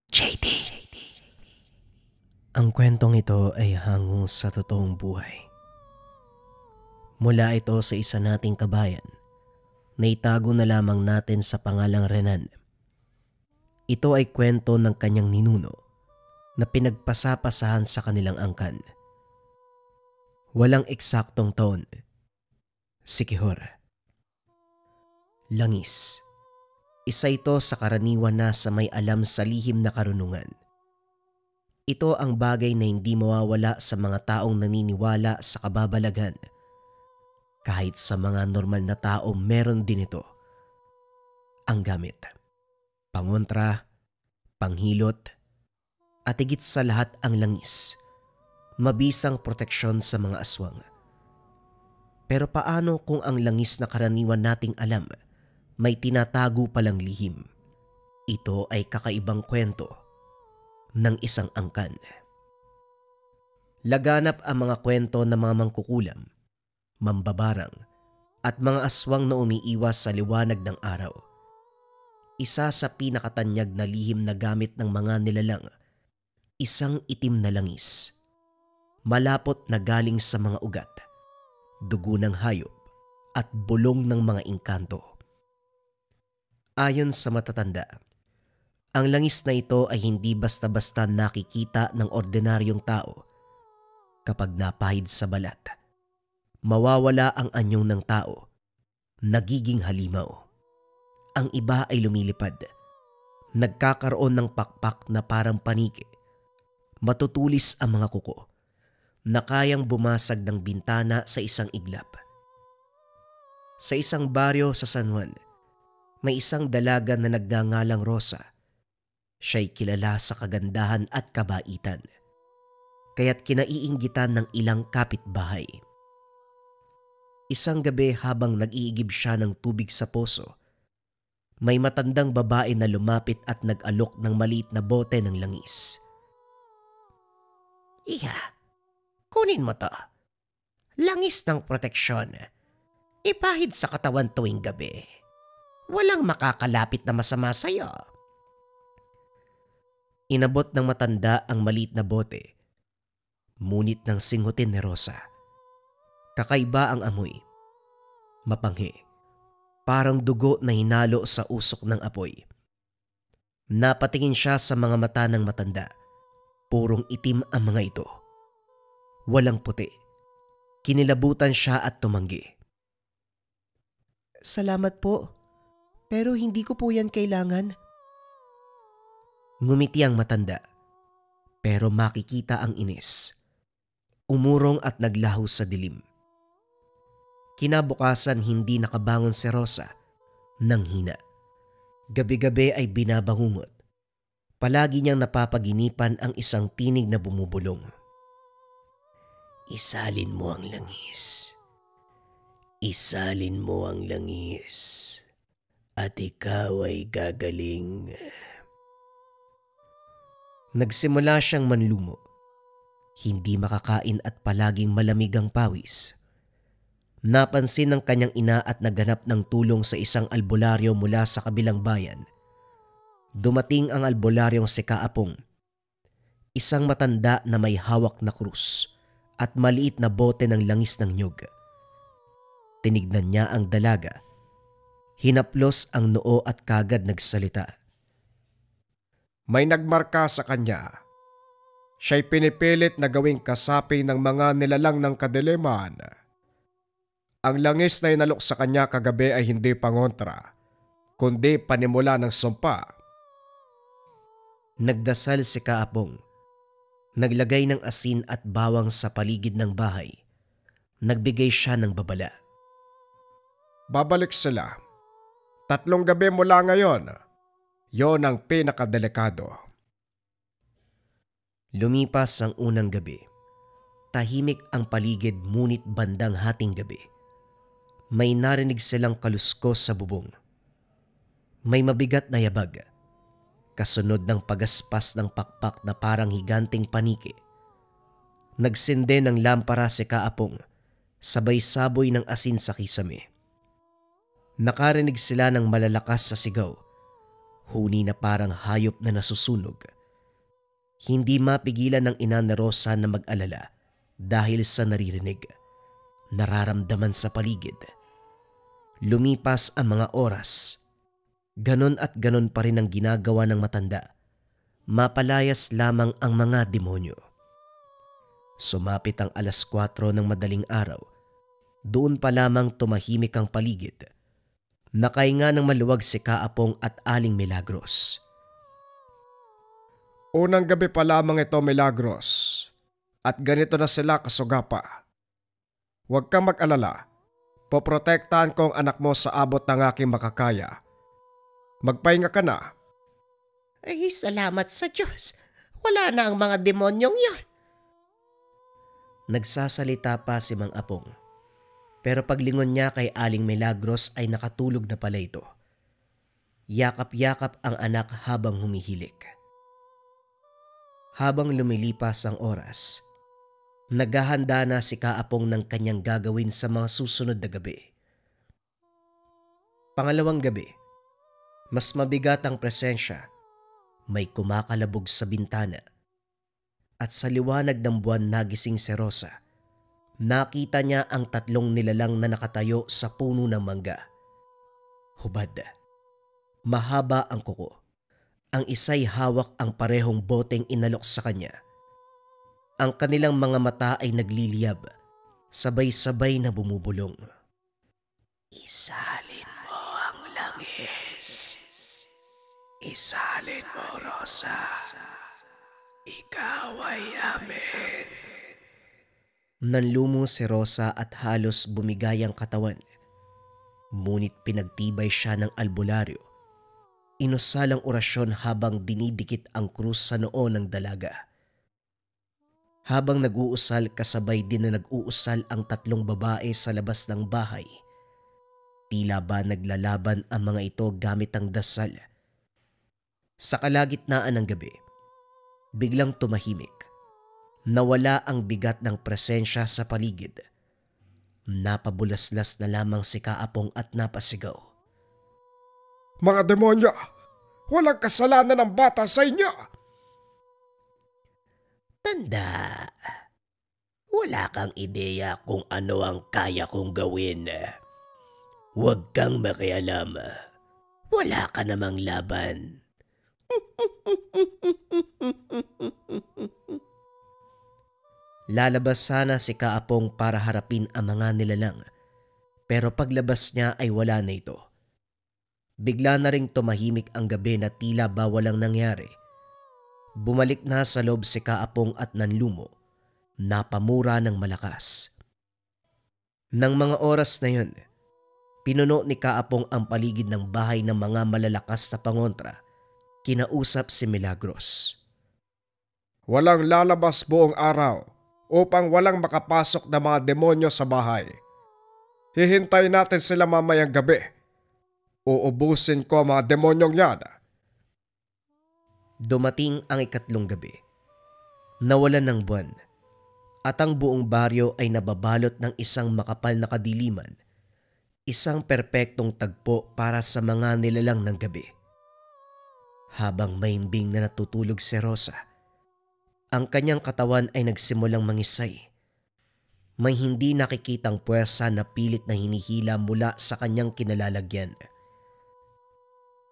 JD. Ang kwentong ito ay hango sa totoong buhay. Mula ito sa isa nating kabayan na itago na lamang natin sa pangalang Renan. Ito ay kwento ng kanyang ninuno na pinagpasapasahan sa kanilang angkan. Walang eksaktong taon. Sikihor. Langis. Isa ito sa karaniwan na sa may alam sa lihim na karunungan. Ito ang bagay na hindi mawawala sa mga taong naniniwala sa kababalaghan. Kahit sa mga normal na tao meron din ito. Ang gamit. Pangontra, panghilot, at higit sa lahat ang langis. Mabisang proteksyon sa mga aswang. Pero paano kung ang langis na karaniwan nating alam may tinatago palang lihim? Ito ay kakaibang kwento ng isang angkan. Laganap ang mga kwento ng mga mangkukulam, mambabarang, at mga aswang na umiiwas sa liwanag ng araw. Isa sa pinakatanyag na lihim na gamit ng mga nilalang, isang itim na langis. Malapot na galing sa mga ugat, dugo ng hayop, at bulong ng mga engkanto. Ayon sa matatanda, ang langis na ito ay hindi basta-basta nakikita ng ordinaryong tao. Kapag napahid sa balat, mawawala ang anyong ng tao, nagiging halimaw. Ang iba ay lumilipad, nagkakaroon ng pakpak na parang paniki, matutulis ang mga kuko, na kayang bumasag ng bintana sa isang iglap. Sa isang baryo sa San Juan, may isang dalaga na nagngangalang Rosa. Siya'y kilala sa kagandahan at kabaitan, kaya't kinaiinggitan ng ilang kapitbahay. Isang gabi habang nag-iigib siya ng tubig sa poso, may matandang babae na lumapit at nag-alok ng maliit na bote ng langis. "Iha, kunin mo to. Langis ng proteksyon. Ipahid sa katawan tuwing gabi. Walang makakalapit na masama sa'yo." Inabot ng matanda ang maliit na bote. Ngunit nang singutin ni Rosa, kakaiba ang amoy. Mapanghi, parang dugo na hinalo sa usok ng apoy. Napatingin siya sa mga mata ng matanda. Purong itim ang mga ito. Walang puti. Kinilabutan siya at tumanggi. "Salamat po, pero hindi ko po yan kailangan." Ngumiti ang matanda, pero makikita ang inis. Umurong at naglaho sa dilim. Kinabukasan hindi nakabangon si Rosa nang hina. Gabi-gabi ay binabangungot. Palagi niyang napapaginipan ang isang tinig na bumubulong. "Isalin mo ang langis. Isalin mo ang langis. At ikaw ay gagaling." Nagsimula siyang manlumo. Hindi makakain at palaging malamig ang pawis. Napansin ng kanyang ina at naghanap ng tulong sa isang albularyo mula sa kabilang bayan. Dumating ang albularyong si Kaapong, isang matanda na may hawak na krus at maliit na bote ng langis ng nyug. Tinignan niya ang dalaga. Hinaplos ang noo at kagad nagsalita. "May nagmarka sa kanya. Siya'y pinipilit na gawing kasapi ng mga nilalang ng kadiliman. Ang langis na inalok sa kanya kagabi ay hindi pangontra, kundi panimula ng sumpa." Nagdasal si Kaapong. Naglagay ng asin at bawang sa paligid ng bahay. Nagbigay siya ng babala. "Babalik sila. 3 gabi mula ngayon. Yon ang pinakadelikado." Lumipas ang unang gabi. Tahimik ang paligid ngunit bandang hating gabi, may narinig silang kaluskos sa bubong. May mabigat na yabag, kasunod ng pagaspas ng pakpak na parang higanting paniki. Nagsinde ng lampara si Kaapong, sabay saboy ng asin sa kisame. Nakarinig sila ng malalakas sa sigaw, huni na parang hayop na nasusunog Hindi mapigilan ng ina ni Rosa na mag-alala dahil sa naririnig, nararamdaman sa paligid. Lumipas ang mga oras. Ganon at ganon pa rin ang ginagawa ng matanda. Mapalayas lamang ang mga demonyo. Sumapit ang 4:00 ng madaling araw. Doon pa lamang tumahimik ang paligid. Nakahinga ng maluwag si Kaapong at Aling Milagros. Unang gabi pa lamang ito, Milagros. At ganito na sila kasugapa. Huwag kang mag-alala. Poprotektahan ko ang anak mo sa abot ng aking makakaya. Magpahinga ka na. Ay, salamat sa Diyos. Wala na ang mga demonyong yon. Nagsasalita pa si Mang Apong. Pero paglingon niya kay Aling Milagros ay nakatulog na pala ito. Yakap-yakap ang anak habang humihilik. Habang lumilipas ang oras, naghahanda na si Kaapong ng kanyang gagawin sa mga susunod na gabi. Pangalawang gabi, mas mabigat ang presensya. May kumakalabog sa bintana. At sa liwanag ng buwan nagising si Rosa. Nakita niya ang 3 nilalang na nakatayo sa puno ng mangga. Hubad. Mahaba ang kuko. Ang isa'y hawak ang parehong boteng inalok sa kanya. Ang kanilang mga mata ay nagliliyab, sabay-sabay na bumubulong. Isalin mo ang langis. Isalin mo, Rosa. Ikaw ay amin. Nanlumo si Rosa at halos bumigay ang katawan. Ngunit pinagtibay siya ng albularyo. Inusal ang orasyon habang dinidikit ang krus sa noo ng dalaga. Habang nag-uusal, kasabay din na nag-uusal ang 3 babae sa labas ng bahay. Tila ba naglalaban ang mga ito gamit ang dasal. Sa kalagitnaan ng gabi, biglang tumahimik. Nawala ang bigat ng presensya sa paligid. Napabulaslas na lamang si Kaapong at napasigaw. Mga demonyo! Walang kasalanan ng bata sa inyo! Tanda, wala kang ideya kung ano ang kaya kong gawin. Huwag kang makialam. Wala ka namang laban. Lalabas sana si Kaapong para harapin ang mga nilalang, pero paglabas niya ay wala na ito. Bigla na ring tumahimik ang gabi na tila ba walang nangyari. Bumalik na sa loob si Kaapong at nanlumo, napamura ng malakas. Nang mga oras na yun, pinuno ni Kaapong ang paligid ng bahay ng mga malalakas na pangontra. Kinausap si Milagros. Walang lalabas buong araw upang walang makapasok na mga demonyo sa bahay. Hihintay natin sila mamayang gabi. Uubusin ko ang mga demonyong yan. Dumating ang 3 gabi. Nawalan ng buwan at ang buong baryo ay nababalot ng isang makapal na kadiliman. Isang perpektong tagpo para sa mga nilalang ng gabi. Habang maimbing na natutulog si Rosa, ang kanyang katawan ay nagsimulang mangisay. May hindi nakikitang puwersa na pilit na hinihila mula sa kanyang kinalalagyan.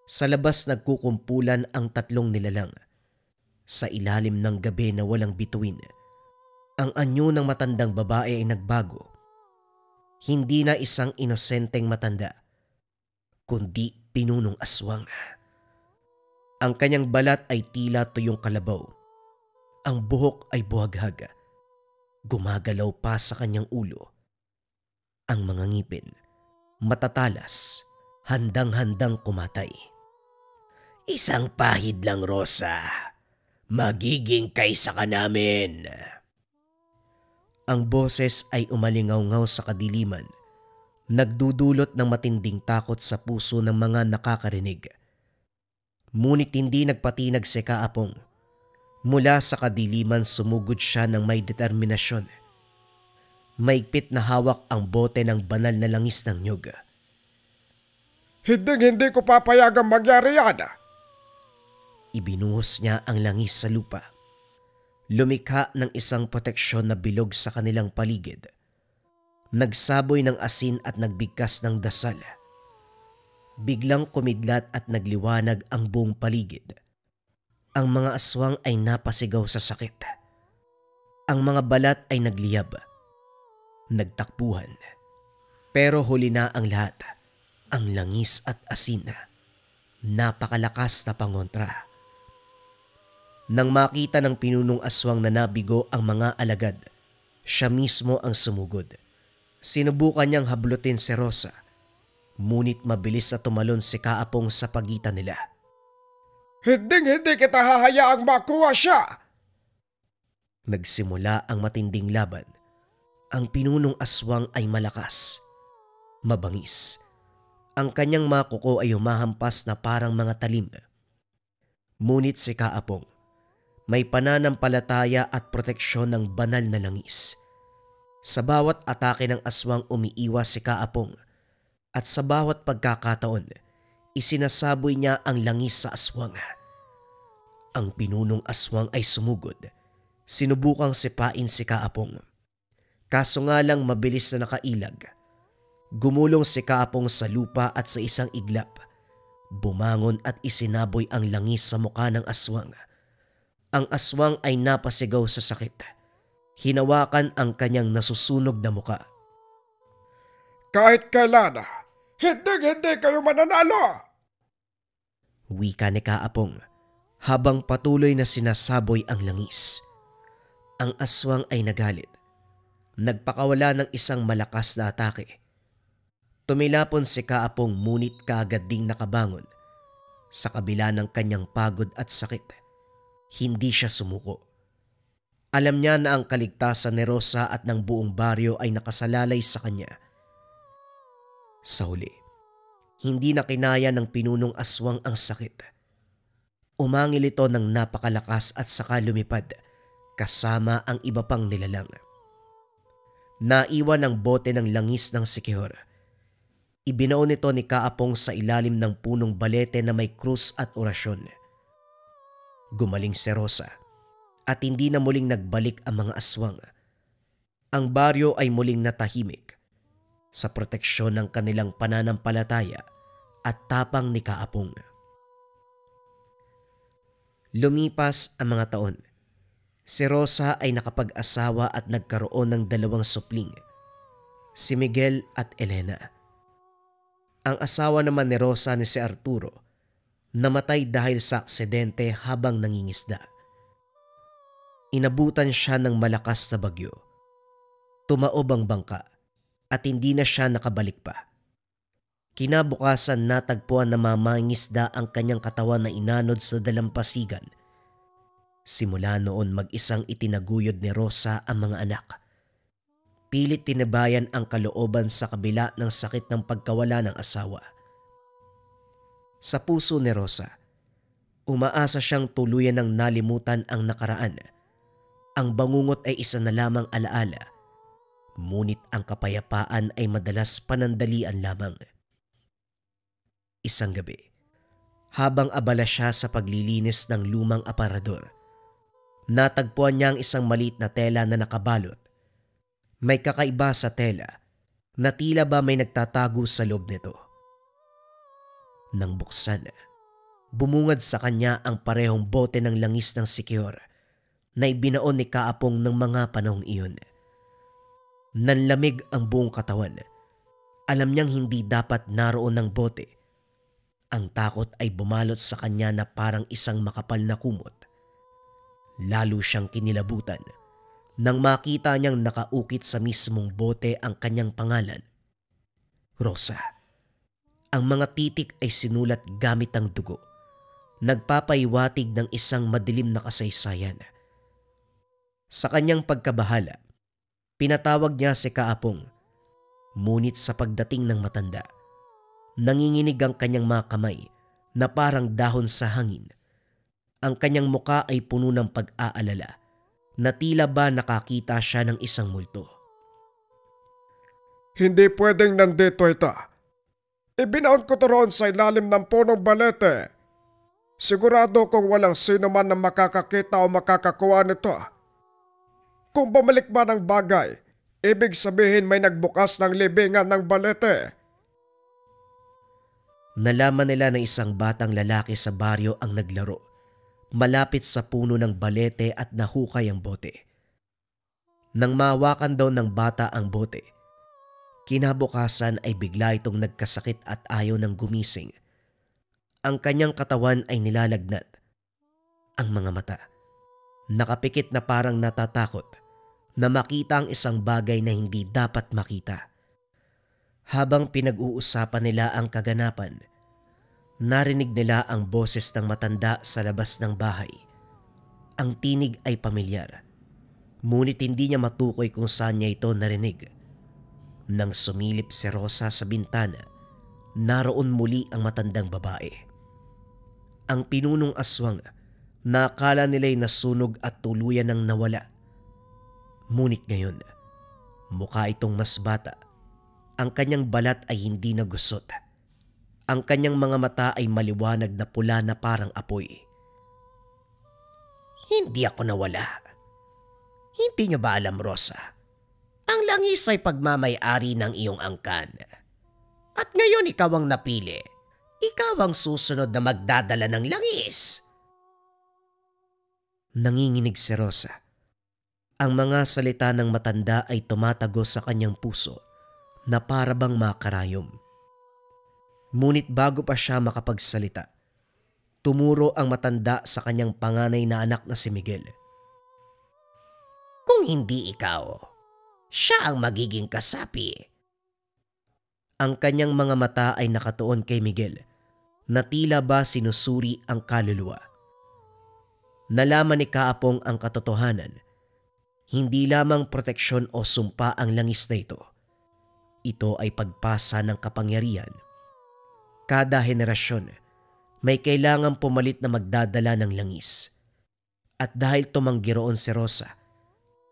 Sa labas nagkukumpulan ang 3 nilalang. Sa ilalim ng gabi na walang bituin, ang anyo ng matandang babae ay nagbago. Hindi na isang inosenteng matanda, kundi pinunong aswang. Ang kanyang balat ay tila tuyong kalabaw. Ang buhok ay buhaghag. Gumagalaw pa sa kanyang ulo. Ang mga ngipin, matatalas, handang-handang kumatay. Isang pahid lang, Rosa. Magiging kaisa ka namin. Ang boses ay umalingaw-ngaw sa kadiliman, nagdudulot ng matinding takot sa puso ng mga nakakarinig. Ngunit hindi nagpatinag si Kaapong. Mula sa kadiliman sumugod siya ng may determinasyon. Maigpit na hawak ang bote ng banal na langis ng niyog. Hindi ko papayagang magyari yan. Ibinuhos niya ang langis sa lupa. Lumikha ng isang proteksyon na bilog sa kanilang paligid. Nagsaboy ng asin at nagbigkas ng dasal. Biglang kumidlat at nagliwanag ang buong paligid. Ang mga aswang ay napasigaw sa sakit. Ang mga balat ay nagliyab. Nagtakbuhan. Pero huli na ang lahat. Ang langis at asin. Napakalakas na pangontra. Nang makita ng pinunong aswang na nabigo ang mga alagad, siya mismo ang sumugod. Sinubukan niyang hablutin si Rosa, ngunit mabilis na tumalon si Kaapong sa pagitan nila. Hindi kita hahayaang makuha siya! Nagsimula ang matinding laban. Ang pinunong aswang ay malakas, mabangis. Ang kanyang mga kuko ay humahampas na parang mga talim. Ngunit si Kaapong, may pananampalataya at proteksyon ng banal na langis. Sa bawat atake ng aswang umiiwas si Kaapong at sa bawat pagkakataon, isinasaboy niya ang langis sa aswang. Ang pinunong aswang ay sumugod. Sinubukang sipain si Kaapong. Kaso nga lang mabilis na nakailag. Gumulong si Kaapong sa lupa at sa isang iglap. Bumangon at isinaboy ang langis sa mukha ng aswang. Ang aswang ay napasigaw sa sakit. Hinawakan ang kanyang nasusunog na muka. Kahit kailan, hindi kayo mananalo! Wika ni Kaapong habang patuloy na sinasaboy ang langis. Ang aswang ay nagalit. Nagpakawala ng isang malakas na atake. Tumilapon si Kaapong ngunit kaagad ding nakabangon. Sa kabila ng kanyang pagod at sakit, hindi siya sumuko. Alam niya na ang kaligtasan ni Rosa at ng buong baryo ay nakasalalay sa kanya. Sa huli, hindi na kinaya ng pinunong aswang ang sakit. Umangil ito ng napakalakas at saka lumipad kasama ang iba pang nilalang. Naiwan ang bote ng langis ng Siquijor. Ibinaon nito ni Kaapong sa ilalim ng punong balete na may krus at orasyon. Gumaling si Rosa at hindi na muling nagbalik ang mga aswang. Ang baryo ay muling natahimik sa proteksyon ng kanilang pananampalataya at tapang ni Kaapong. Lumipas ang mga taon. Si Rosa ay nakapag-asawa at nagkaroon ng 2 supling, si Miguel at Elena. Ang asawa naman ni Rosa ni si Arturo, namatay dahil sa aksidente habang nangingisda. Inabutan siya ng malakas na bagyo. Tumaob ang bangka at hindi na siya nakabalik pa. Kinabukasan natagpuan na mamangisda ang kanyang katawan na inanod sa dalampasigan. Simula noon mag-isang itinaguyod ni Rosa ang mga anak. Pilit tinabayan ang kalooban sa kabila ng sakit ng pagkawala ng asawa. Sa puso ni Rosa, umaasa siyang tuluyan ng nalimutan ang nakaraan. Ang bangungot ay isa na lamang alaala, ngunit ang kapayapaan ay madalas panandalian lamang. Isang gabi, habang abala siya sa paglilinis ng lumang aparador, natagpuan niya ang isang maliit na tela na nakabalot. May kakaiba sa tela na tila ba may nagtatago sa loob nito. Nang buksan, bumungad sa kanya ang parehong bote ng langis ng Siquijor na ibinaon ni Kaapong ng mga panahong iyon. Nanlamig ang buong katawan. Alam niyang hindi dapat naroon ng bote. Ang takot ay bumalot sa kanya na parang isang makapal na kumot. Lalo siyang kinilabutan nang makita niyang nakaukit sa mismong bote ang kanyang pangalan, Rosa. Ang mga titik ay sinulat gamit ang dugo, nagpapaiwatig ng isang madilim na kasaysayan. Sa kanyang pagkabahala, pinatawag niya si Kaapong, ngunit sa pagdating ng matanda, nanginginig ang kanyang mga kamay na parang dahon sa hangin. Ang kanyang muka ay puno ng pag-aalala na tila ba nakakita siya ng isang multo. Hindi pwedeng nandito ito. Ibinaon ko to roon sa ilalim ng punong balete. Sigurado kung walang sino man na makakakita o makakakuha nito. Kung bumalik man ang bagay, ibig sabihin may nagbukas ng libingan ng balete. Nalaman nila na isang batang lalaki sa baryo ang naglaro malapit sa puno ng balete at nahukay ang bote. Nang mahawakan daw ng bata ang bote, kinabukasan ay bigla itong nagkasakit at ayaw ng gumising. Ang kanyang katawan ay nilalagnat. Ang mga mata, nakapikit na parang natatakot na makita ang isang bagay na hindi dapat makita. Habang pinag-uusapan nila ang kaganapan, narinig nila ang boses ng matanda sa labas ng bahay. Ang tinig ay pamilyar, ngunit hindi niya matukoy kung saan niya ito narinig. Nang sumilip si Rosa sa bintana, naroon muli ang matandang babae. Ang pinunong aswang na akala nila'y nasunog at tuluyan ng nawala. Ngunit ngayon, mukha itong mas bata. Ang kanyang balat ay hindi nagusot. Ang kanyang mga mata ay maliwanag na pula na parang apoy. Hindi ako nawala. Hindi niyo ba alam, Rosa? Ang langis ay pagmamay-ari ng iyong angkan. At ngayon ikaw ang napili. Ikaw ang susunod na magdadala ng langis. Nanginginig si Rosa. Ang mga salita ng matanda ay tumatagos sa kanyang puso na para bang makarayom. Ngunit bago pa siya makapagsalita, tumuro ang matanda sa kanyang panganay na anak na si Miguel. Kung hindi ikaw, siya ang magiging kasapi. Ang kanyang mga mata ay nakatuon kay Miguel na tila ba sinusuri ang kaluluwa. Nalaman ni Kaapong ang katotohanan. Hindi lamang proteksyon o sumpa ang langis na ito. Ito ay pagpasa ng kapangyarihan. Kada henerasyon, may kailangang pumalit na magdadala ng langis. At dahil tumanggi roon si Rosa,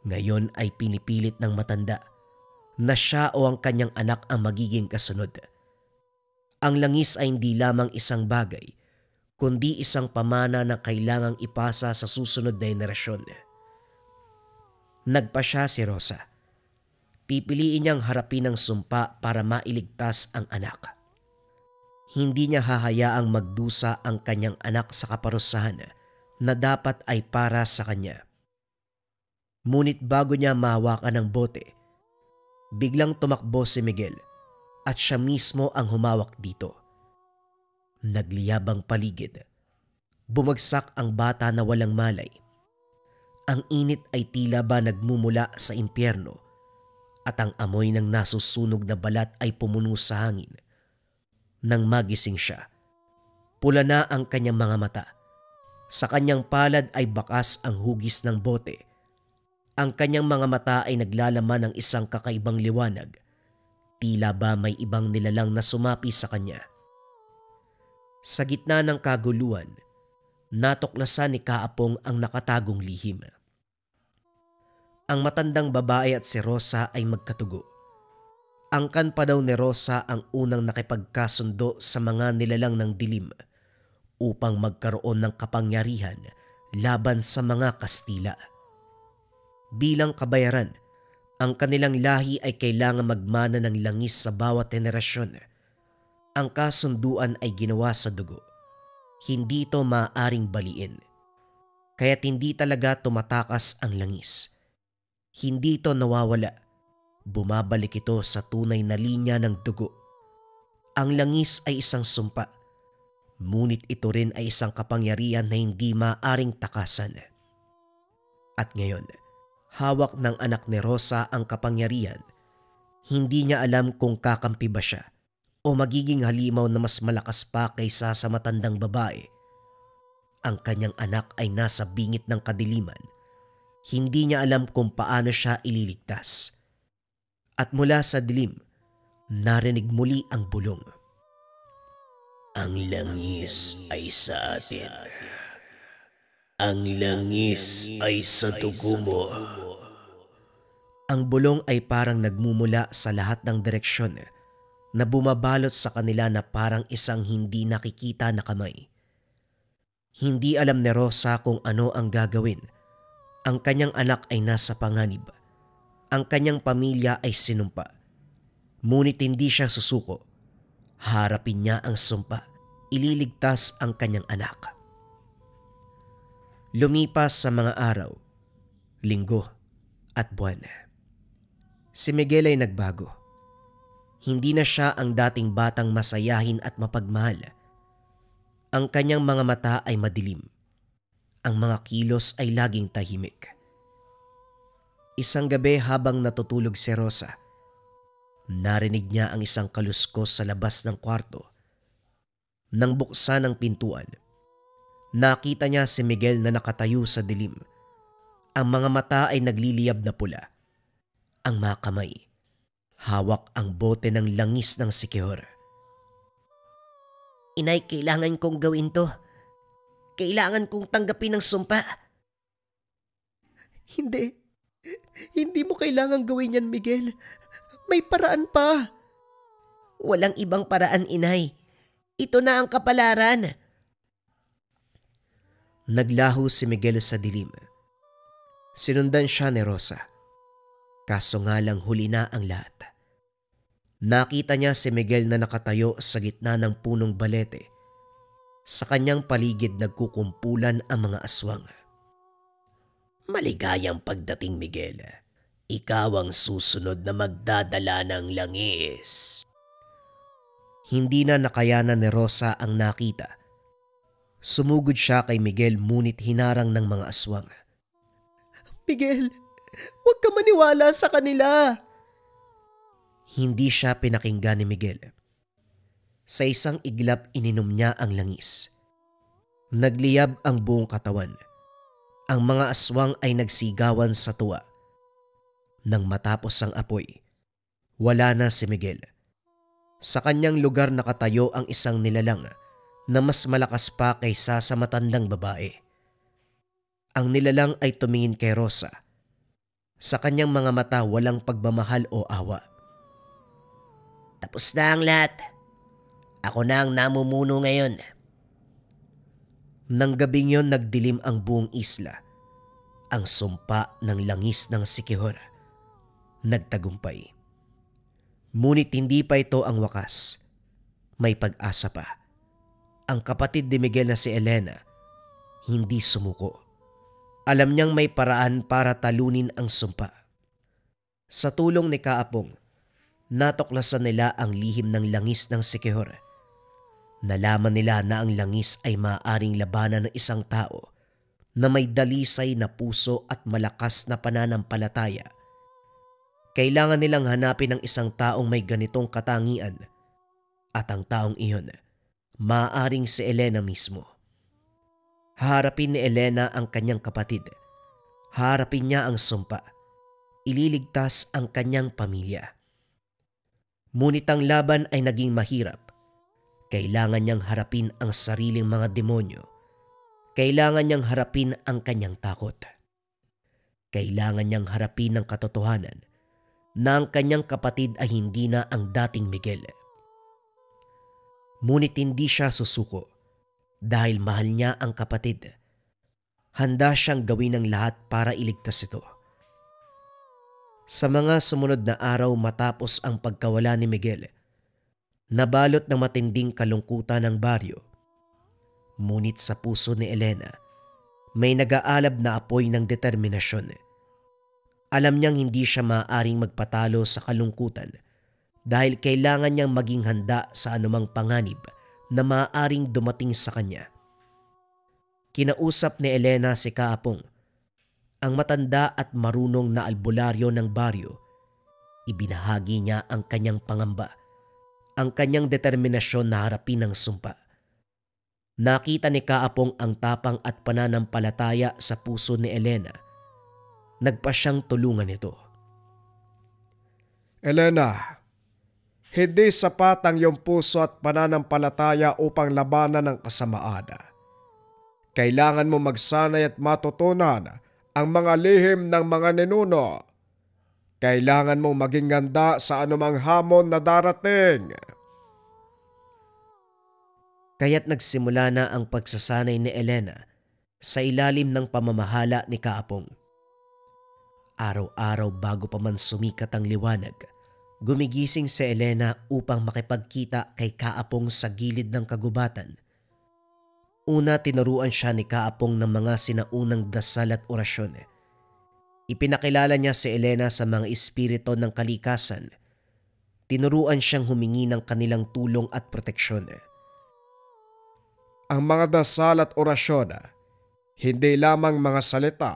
ngayon ay pinipilit ng matanda na siya o ang kanyang anak ang magiging kasunod. Ang langis ay hindi lamang isang bagay, kundi isang pamana na kailangang ipasa sa susunod na henerasyon. Nagpasya si Rosa. Pipiliin niyang harapin ang sumpa para mailigtas ang anak. Hindi niya hahayaang magdusa ang kanyang anak sa kaparusahan na dapat ay para sa kanya. Ngunit bago niya mahawakan ang bote, biglang tumakbo si Miguel at siya mismo ang humawak dito. Nagliyab ang paligid. Bumagsak ang bata na walang malay. Ang init ay tila ba nagmumula sa impyerno at ang amoy ng nasusunog na balat ay pumuno sa hangin. Nang magising siya, pula na ang kanyang mga mata. Sa kanyang palad ay bakas ang hugis ng bote. Ang kanyang mga mata ay naglalaman ng isang kakaibang liwanag. Tila ba may ibang nilalang na sumapi sa kanya. Sa gitna ng kaguluhan, natuklasan ni Kaapong ang nakatagong lihim. Ang matandang babae at si Rosa ay magkatugo. Angkan pa daw ni Rosa ang unang nakipagkasundo sa mga nilalang ng dilim upang magkaroon ng kapangyarihan laban sa mga Kastila. Bilang kabayaran, ang kanilang lahi ay kailangan magmana ng langis sa bawat henerasyon. Ang kasunduan ay ginawa sa dugo. Hindi ito maaaring baliin. Kaya't hindi talaga tumatakas ang langis. Hindi ito nawawala. Bumabalik ito sa tunay na linya ng dugo. Ang langis ay isang sumpa. Ngunit ito rin ay isang kapangyarihan na hindi maaaring takasan. At ngayon, hawak ng anak ni Rosa ang kapangyarihan. Hindi niya alam kung kakampi ba siya o magiging halimaw na mas malakas pa kaysa sa matandang babae. Ang kanyang anak ay nasa bingit ng kadiliman. Hindi niya alam kung paano siya ililigtas. At mula sa dilim, narinig muli ang bulong. Ang langis ay sa atin. Ang langis ay sa dugo mo. Ang bulong ay parang nagmumula sa lahat ng direksyon na bumabalot sa kanila na parang isang hindi nakikita na kamay. Hindi alam ni Rosa kung ano ang gagawin Ang kanyang anak ay nasa panganib. Ang kanyang pamilya ay sinumpa. Ngunit hindi siya susuko. Harapin niya ang sumpa. Ililigtas ang kanyang anak. Lumipas sa mga araw, linggo at buwan. Si Miguel ay nagbago. Hindi na siya ang dating batang masayahin at mapagmahal. Ang kanyang mga mata ay madilim. Ang mga kilos ay laging tahimik. Isang gabi habang natutulog si Rosa, narinig niya ang isang kaluskos sa labas ng kwarto. Nang buksan ang pintuan, nakita niya si Miguel na nakatayo sa dilim. Ang mga mata ay nagliliyab na pula. Ang mga kamay, hawak ang bote ng langis ng sikihor. Inay, kailangan kong gawin to. Kailangan kong tanggapin ang sumpa. Hindi. Hindi mo kailangan gawin yan, Miguel. May paraan pa. Walang ibang paraan, inay. Ito na ang kapalaran. Naglaho si Miguel sa dilim. Sinundan siya ni Rosa. Kaso nga lang huli na ang lahat. Nakita niya si Miguel na nakatayo sa gitna ng punong balete. Sa kanyang paligid nagkukumpulan ang mga aswang. Maligayang pagdating, Miguel. Ikaw ang susunod na magdadala ng langis. Hindi na nakayanan ni Rosa ang nakita. Sumugod siya kay Miguel ngunit hinarang ng mga aswang. Miguel, huwag ka maniwala sa kanila. Hindi siya pinakinggan ni Miguel. Sa isang iglap ininom niya ang langis. Nagliyab ang buong katawan. Ang mga aswang ay nagsigawan sa tuwa. Nang matapos ang apoy, wala na si Miguel. Sa kanyang lugar nakatayo ang isang nilalang na mas malakas pa kaysa sa matandang babae. Ang nilalang ay tumingin kay Rosa. Sa kanyang mga mata walang pagmamahal o awa. Tapos na ang lahat. Ako na ang namumuno ngayon. Nang gabing yon nagdilim ang buong isla. Ang sumpa ng langis ng sikihor nagtagumpay. Ngunit hindi pa ito ang wakas. May pag-asa pa. Ang kapatid ni Miguel na si Elena hindi sumuko. Alam niyang may paraan para talunin ang sumpa. Sa tulong ni Kaapong, natuklasan nila ang lihim ng langis ng sikihor. Nalaman nila na ang langis ay maaaring labanan ng isang tao na may dalisay na puso at malakas na pananampalataya. Kailangan nilang hanapin ang isang taong may ganitong katangian at ang taong iyon maaaring si Elena mismo. Harapin ni Elena ang kanyang kapatid. Harapin niya ang sumpa. Ililigtas ang kanyang pamilya. Ngunit ang laban ay naging mahirap. Kailangan niyang harapin ang sariling mga demonyo. Kailangan niyang harapin ang kanyang takot. Kailangan niyang harapin ang katotohanan na ang kanyang kapatid ay hindi na ang dating Miguel. Ngunit hindi siya susuko dahil mahal niya ang kapatid. Handa siyang gawin ang lahat para iligtas ito. Sa mga sumunod na araw matapos ang pagkawala ni Miguel, nabalot ng matinding kalungkutan ng baryo. Ngunit sa puso ni Elena, may nag-aalab na apoy ng determinasyon. Alam niyang hindi siya maaaring magpatalo sa kalungkutan dahil kailangan niyang maging handa sa anumang panganib na maaaring dumating sa kanya. Kinausap ni Elena si Kaapong, ang matanda at marunong na albularyo ng baryo. Ibinahagi niya ang kanyang pangamba, ang kanyang determinasyon na harapin ang sumpa. Nakita ni Kaapong ang tapang at pananampalataya sa puso ni Elena. Nagpa siyang tulungan ito. Elena, hindi sapat ang iyong puso at pananampalataya upang labanan ang kasamaan. Kailangan mo magsanay at matutunan ang mga lihim ng mga ninuno. Kailangan mong maging ganda sa anumang hamon na darating. Kaya't nagsimula na ang pagsasanay ni Elena sa ilalim ng pamamahala ni Kaapong. Araw-araw bago pa man sumikat ang liwanag, gumigising si Elena upang makipagkita kay Kaapong sa gilid ng kagubatan. Una, tinuruan siya ni Kaapong ng mga sinaunang dasal at orasyon. Ipinakilala niya si Elena sa mga espiritu ng kalikasan. Tinuruan siyang humingi ng kanilang tulong at proteksyon. Ang mga dasal at orasyon, hindi lamang mga salita.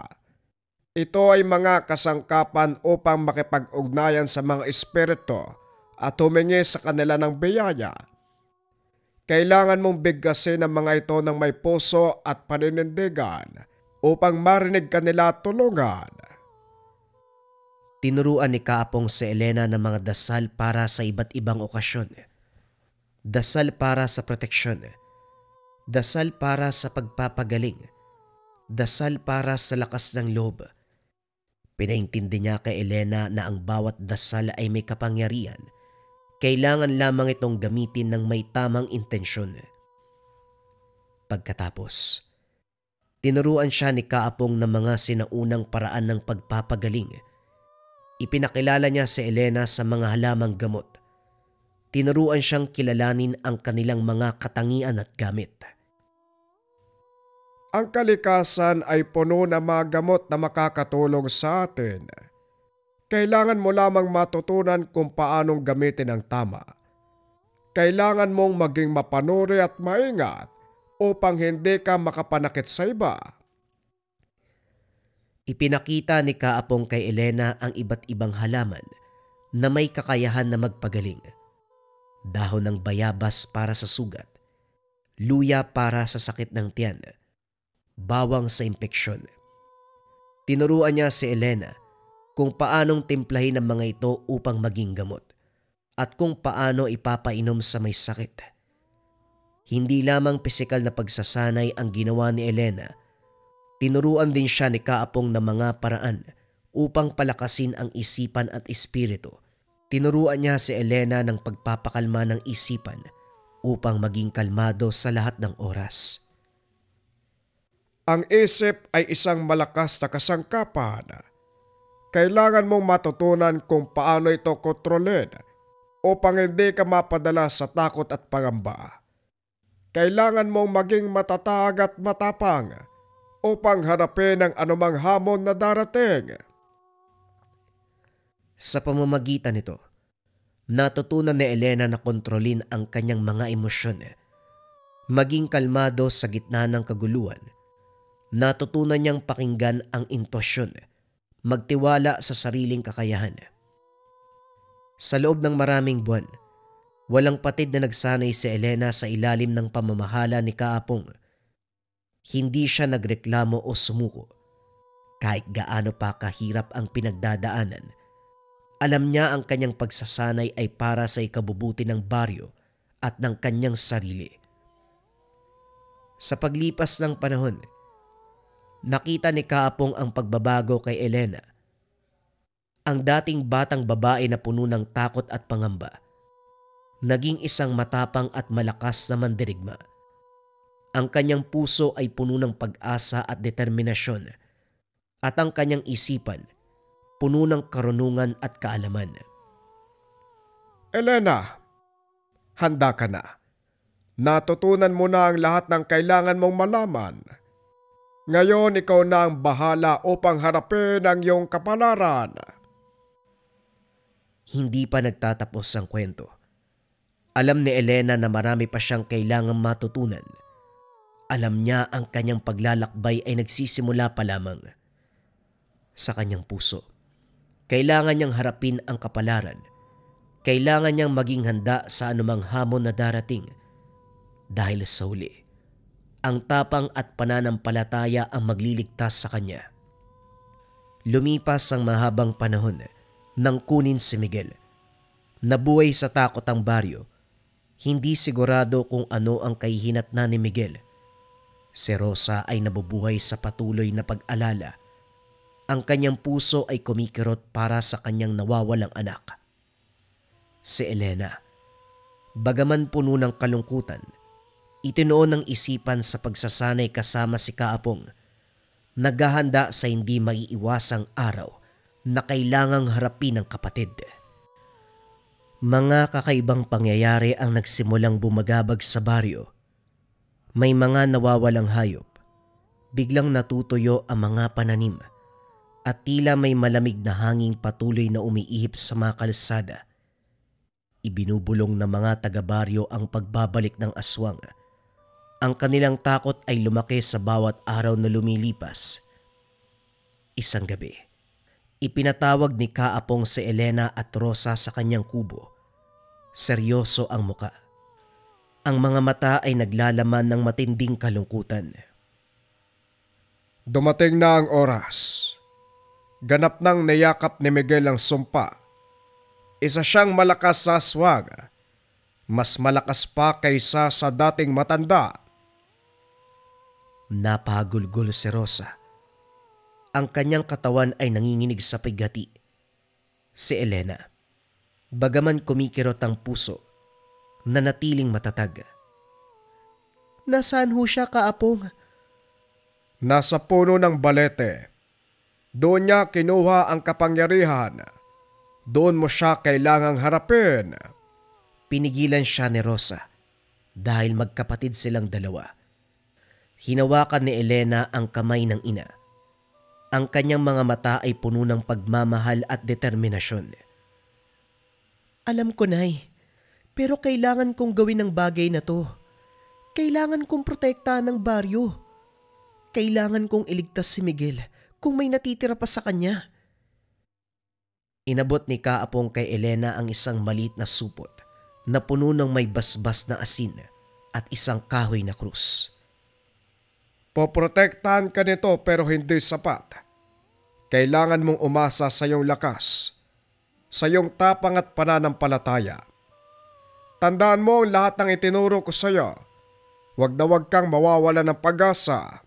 Ito ay mga kasangkapan upang makipag-ugnayan sa mga espiritu at humingi sa kanila ng biyaya. Kailangan mong bigkasin ang mga ito ng may puso at paninindigan upang marinig kanila at tulungan. Tinuruan ni Kaapong si Elena ng mga dasal para sa iba't ibang okasyon. Dasal para sa proteksyon. Dasal para sa pagpapagaling. Dasal para sa lakas ng loob. Pinaintindi niya kay Elena na ang bawat dasal ay may kapangyarihan. Kailangan lamang itong gamitin ng may tamang intensyon. Pagkatapos, tinuruan siya ni Kaapong ng mga sinaunang paraan ng pagpapagaling. Ipinakilala niya si Elena sa mga halamang gamot. Tinuruan siyang kilalanin ang kanilang mga katangian at gamit. Ang kalikasan ay puno ng mga gamot na makakatulong sa atin. Kailangan mo lamang matutunan kung paanong gamitin ang tama. Kailangan mong maging mapanuri at maingat upang hindi ka makapanakit sa iba. Ipinakita ni Kaapong kay Elena ang iba't ibang halaman na may kakayahan na magpagaling. Dahon ng bayabas para sa sugat, luya para sa sakit ng tiyan, bawang sa impeksyon. Tinuruan niya si Elena kung paanong timplahin ang mga ito upang maging gamot at kung paano ipapainom sa may sakit. Hindi lamang pisikal na pagsasanay ang ginawa ni Elena, tinuruan din siya ni Kaapong ng mga paraan upang palakasin ang isipan at espiritu. Tinuruan niya si Elena ng pagpapakalma ng isipan upang maging kalmado sa lahat ng oras. Ang isip ay isang malakas na kasangkapan. Kailangan mong matutunan kung paano ito kontrolin upang hindi ka mapadala sa takot at pangamba. Kailangan mong maging matatag at matapang upang harapin ang anumang hamon na darating. Sa pamamagitan nito, natutunan ni Elena na kontrolin ang kanyang mga emosyon, maging kalmado sa gitna ng kaguluhan. Natutunan niyang pakinggan ang intuisyon, magtiwala sa sariling kakayahan. Sa loob ng maraming buwan, walang patid na nagsanay si Elena sa ilalim ng pamamahala ni Kaapong. Hindi siya nagreklamo o sumuko. Kahit gaano pa kahirap ang pinagdadaanan, alam niya ang kanyang pagsasanay ay para sa ikabubuti ng baryo at ng kanyang sarili. Sa paglipas ng panahon, nakita ni Kaapong ang pagbabago kay Elena. Ang dating batang babae na puno ng takot at pangamba, naging isang matapang at malakas na mandirigma. Ang kanyang puso ay puno ng pag-asa at determinasyon, at ang kanyang isipan puno ng karunungan at kaalaman. Elena, handa ka na. Natutunan mo na ang lahat ng kailangan mong malaman. Ngayon ikaw na ang bahala upang harapin ang iyong kapalaran. Hindi pa nagtatapos ang kwento. Alam ni Elena na marami pa siyang kailangang matutunan. Alam niya ang kanyang paglalakbay ay nagsisimula pa lamang. Sa kanyang puso, kailangan niyang harapin ang kapalaran. Kailangan niyang maging handa sa anumang hamon na darating. Dahil sa huli, ang tapang at pananampalataya ang magliligtas sa kanya. Lumipas ang mahabang panahon nang kunin si Miguel. Nabuhay sa takot ang baryo. Hindi sigurado kung ano ang kahihinatnan ni Miguel. Si Rosa ay nabubuhay sa patuloy na pag-alala. Ang kanyang puso ay kumikirot para sa kanyang nawawalang anak. Si Elena, bagaman puno ng kalungkutan, itinuon ng isipan sa pagsasanay kasama si Kaapong, naghahanda sa hindi maiiwasang araw na kailangang harapin ng kapatid. Mga kakaibang pangyayari ang nagsimulang bumagabag sa baryo. May mga nawawalang hayop, biglang natutuyo ang mga pananim, at tila may malamig na hanging patuloy na umiihip sa mga kalsada. Ibinubulong ng mga taga-baryo ang pagbabalik ng aswang. Ang kanilang takot ay lumaki sa bawat araw na lumilipas. Isang gabi, ipinatawag ni Kaapong si Elena at Rosa sa kanyang kubo. Seryoso ang muka. Ang mga mata ay naglalaman ng matinding kalungkutan. Dumating na ang oras. Ganap nang niyakap ni Miguel ang sumpa. Isa siyang malakas sa aswang. Mas malakas pa kaysa sa dating matanda. Napagulgol si Rosa. Ang kanyang katawan ay nanginginig sa pigati. Si Elena, bagaman kumikirot ang puso, nanatiling matatag. Nasaan ho siya, Kaapong? Nasa puno ng balete. Doon niya kinuha ang kapangyarihan. Doon mo siya kailangang harapin. Pinigilan siya ni Rosa dahil magkapatid silang dalawa. Hinawakan ni Elena ang kamay ng ina. Ang kanyang mga mata ay puno ng pagmamahal at determinasyon. Alam ko, Nay, pero kailangan kong gawin ang bagay na to. Kailangan kong protektahan ng baryo. Kailangan kong iligtas si Miguel kung may natitira pa sa kanya. Inabot ni Kaapong kay Elena ang isang maliit na supot na puno ng may basbas na asin at isang kahoy na krus. Poprotektahan ka nito pero hindi sapat. Kailangan mong umasa sa iyong lakas, sa iyong tapang at pananampalataya. Tandaan mo ang lahat ng itinuro ko sa iyo. Huwag na huwag kang mawawala ng pag-asa.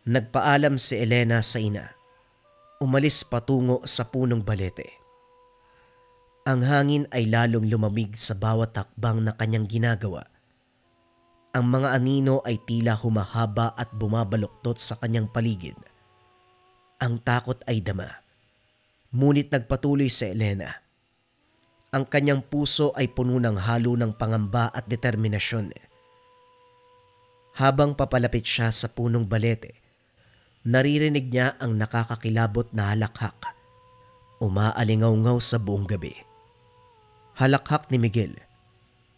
Nagpaalam si Elena sa ina. Umalis patungo sa punong balete. Ang hangin ay lalong lumamig sa bawat hakbang na kanyang ginagawa. Ang mga anino ay tila humahaba at bumabaluktot sa kanyang paligid. Ang takot ay dama. Ngunit nagpatuloy si Elena. Ang kanyang puso ay puno ng halo ng pangamba at determinasyon. Habang papalapit siya sa punong balete, naririnig niya ang nakakakilabot na halakhak. Umaalingaw-ngaw sa buong gabi. Halakhak ni Miguel,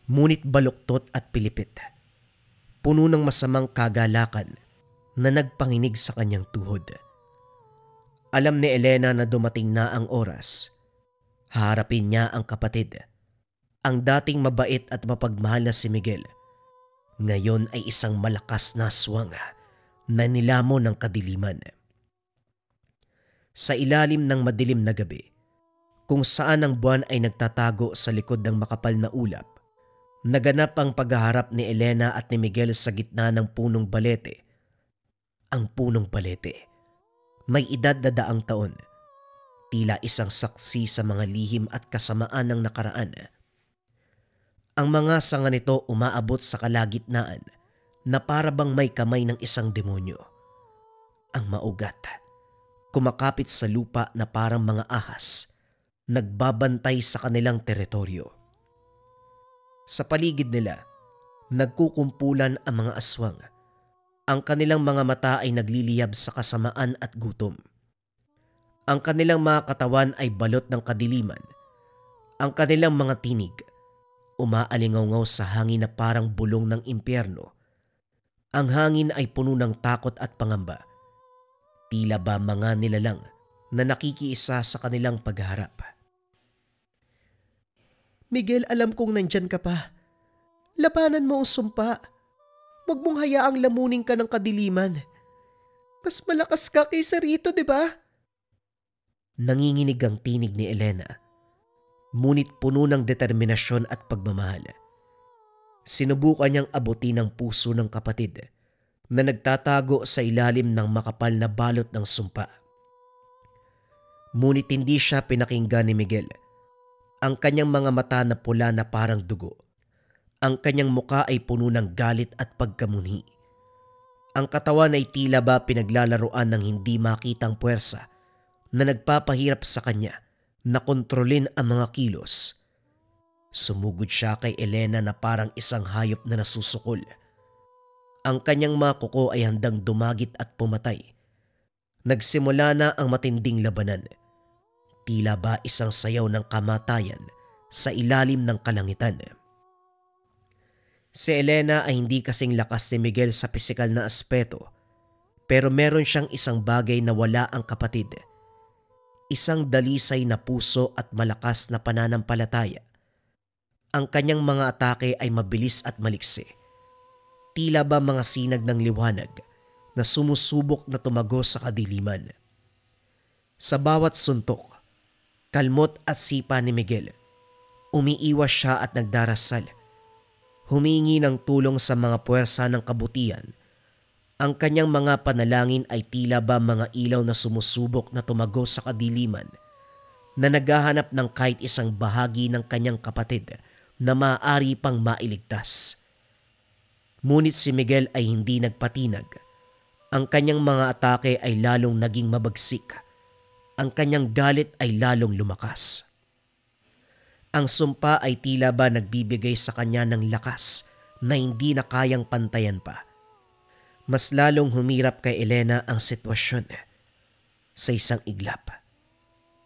ngunit baluktot at pilipit. Puno ng masamang kagalakan na nagpanginig sa kanyang tuhod. Alam ni Elena na dumating na ang oras. Haharapin niya ang kapatid. Ang dating mabait at mapagmahal na si Miguel, ngayon ay isang malakas na aswang na nilamon ng kadiliman. Sa ilalim ng madilim na gabi, kung saan ang buwan ay nagtatago sa likod ng makapal na ulap, naganap ang paghaharap ni Elena at ni Miguel sa gitna ng punong balete. Ang punong balete, may edad na 100 taon, tila isang saksi sa mga lihim at kasamaan ng nakaraan. Ang mga sanga nito umaabot sa kalagitnaan na para bang may kamay ng isang demonyo. Ang maugat, kumakapit sa lupa na parang mga ahas, nagbabantay sa kanilang teritoryo. Sa paligid nila, nagkukumpulan ang mga aswang. Ang kanilang mga mata ay nagliliyab sa kasamaan at gutom. Ang kanilang mga katawan ay balot ng kadiliman. Ang kanilang mga tinig, umaalingaw-ngaw sa hangin na parang bulong ng impyerno. Ang hangin ay puno ng takot at pangamba. Tila ba mga nilalang na nakikiisa sa kanilang pagharap. Miguel, alam kong nandyan ka pa. Labanan mo ang sumpa. Huwag mong hayaang lamunin ka ng kadiliman. Mas malakas ka kaysa rito, di ba? Nanginginig ang tinig ni Elena, ngunit puno ng determinasyon at pagmamahal. Sinubukan niyang abutin ang puso ng kapatid na nagtatago sa ilalim ng makapal na balot ng sumpa. Ngunit hindi siya pinakinggan ni Miguel. Ang kanyang mga mata na pula na parang dugo. Ang kanyang muka ay puno ng galit at pagkamunhi. Ang katawan ay tila ba pinaglalaroan ng hindi makitang puwersa na nagpapahirap sa kanya na kontrolin ang mga kilos. Sumugod siya kay Elena na parang isang hayop na nasusukol. Ang kanyang mga kuko ay handang dumagit at pumatay. Nagsimula na ang matinding labanan. Tila ba isang sayaw ng kamatayan sa ilalim ng kalangitan. Si Elena ay hindi kasing lakas ni Miguel sa pisikal na aspeto, pero meron siyang isang bagay na wala ang kapatid. Isang dalisay na puso at malakas na pananampalataya. Ang kanyang mga atake ay mabilis at maliksi. Tila ba mga sinag ng liwanag na sumusubok na tumago sa kadiliman. Sa bawat suntok, kalmot at sipa ni Miguel, umiiwas siya at nagdarasal. Humingi ng tulong sa mga puwersa ng kabutihan. Ang kanyang mga panalangin ay tila ba mga ilaw na sumusubok na tumago sa kadiliman, na naghahanap ng kahit isang bahagi ng kanyang kapatid na maaari pang mailigtas. Ngunit si Miguel ay hindi nagpatinag. Ang kanyang mga atake ay lalong naging mabagsik. Ang kanyang galit ay lalong lumakas. Ang sumpa ay tila ba nagbibigay sa kanya ng lakas na hindi na kayang pantayan pa. Mas lalong humirap kay Elena ang sitwasyon. Sa isang iglap,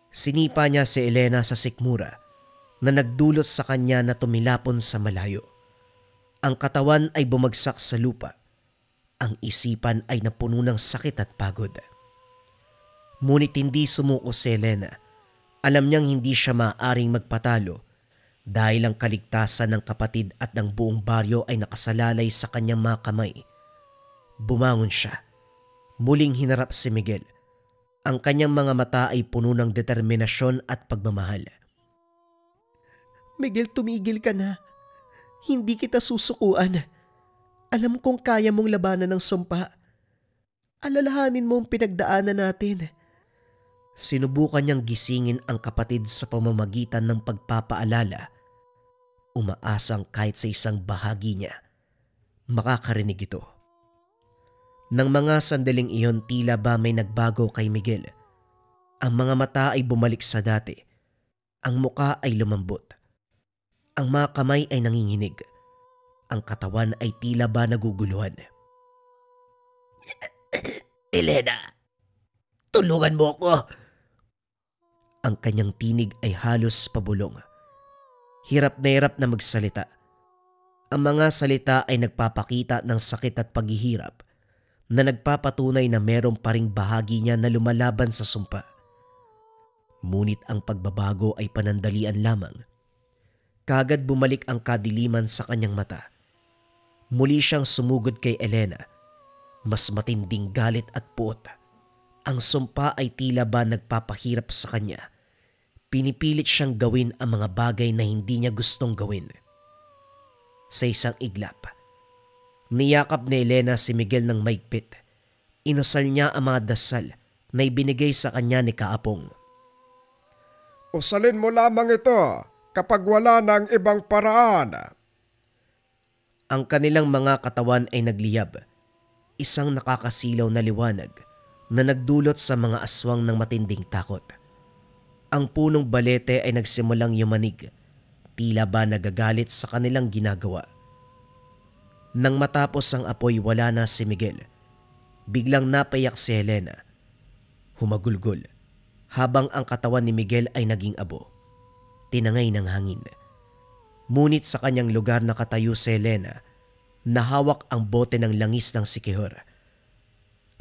sinipa niya si Elena sa sikmura na nagdulot sa kanya na tumilapon sa malayo. Ang katawan ay bumagsak sa lupa. Ang isipan ay napuno ng sakit at pagod. Ngunit hindi sumuko si Elena. Alam niyang hindi siya maaaring magpatalo dahil ang kaligtasan ng kapatid at ng buong baryo ay nakasalalay sa kanyang mga kamay. Bumangon siya. Muling hinarap si Miguel. Ang kanyang mga mata ay puno ng determinasyon at pagmamahal. Miguel, tumigil ka na. Hindi kita susukuan. Alam kong kaya mong labanan ng sumpa. Alalahanin mo ang pinagdaanan natin. Sinubukan niyang gisingin ang kapatid sa pamamagitan ng pagpapaalala. Umaasang kahit sa isang bahagi niya, makakarinig ito. Nang mga sandaling iyon, tila ba may nagbago kay Miguel. Ang mga mata ay bumalik sa dati. Ang muka ay lumambot. Ang mga kamay ay nanginginig. Ang katawan ay tila ba naguguluhan. Elena, tulungan mo ako. Ang kanyang tinig ay halos pabulong. Hirap na magsalita. Ang mga salita ay nagpapakita ng sakit at paghihirap na nagpapatunay na meron pa ring bahagi niya na lumalaban sa sumpa. Ngunit ang pagbabago ay panandalian lamang. Kagad bumalik ang kadiliman sa kanyang mata. Muli siyang sumugod kay Elena. Mas matinding galit at puot. Ang sumpa ay tila ba nagpapahirap sa kanya. Pinipilit siyang gawin ang mga bagay na hindi niya gustong gawin. Sa isang iglap, niyakap ni Elena si Miguel ng maigpit. Inusal niya ang mga dasal na ibinigay sa kanya ni Kaapong. Usalin mo lamang ito kapag wala ng ibang paraan. Ang kanilang mga katawan ay nagliyab. Isang nakakasilaw na liwanag na nagdulot sa mga aswang ng matinding takot. Ang punong balete ay nagsimulang yumanig, tila ba nagagalit sa kanilang ginagawa. Nang matapos ang apoy, wala na si Miguel. Biglang napayak si Elena. Humagulgol habang ang katawan ni Miguel ay naging abo. Tinangay ng hangin. Ngunit sa kanyang lugar nakatayo si Elena, nahawak ang bote ng langis ng sikihor.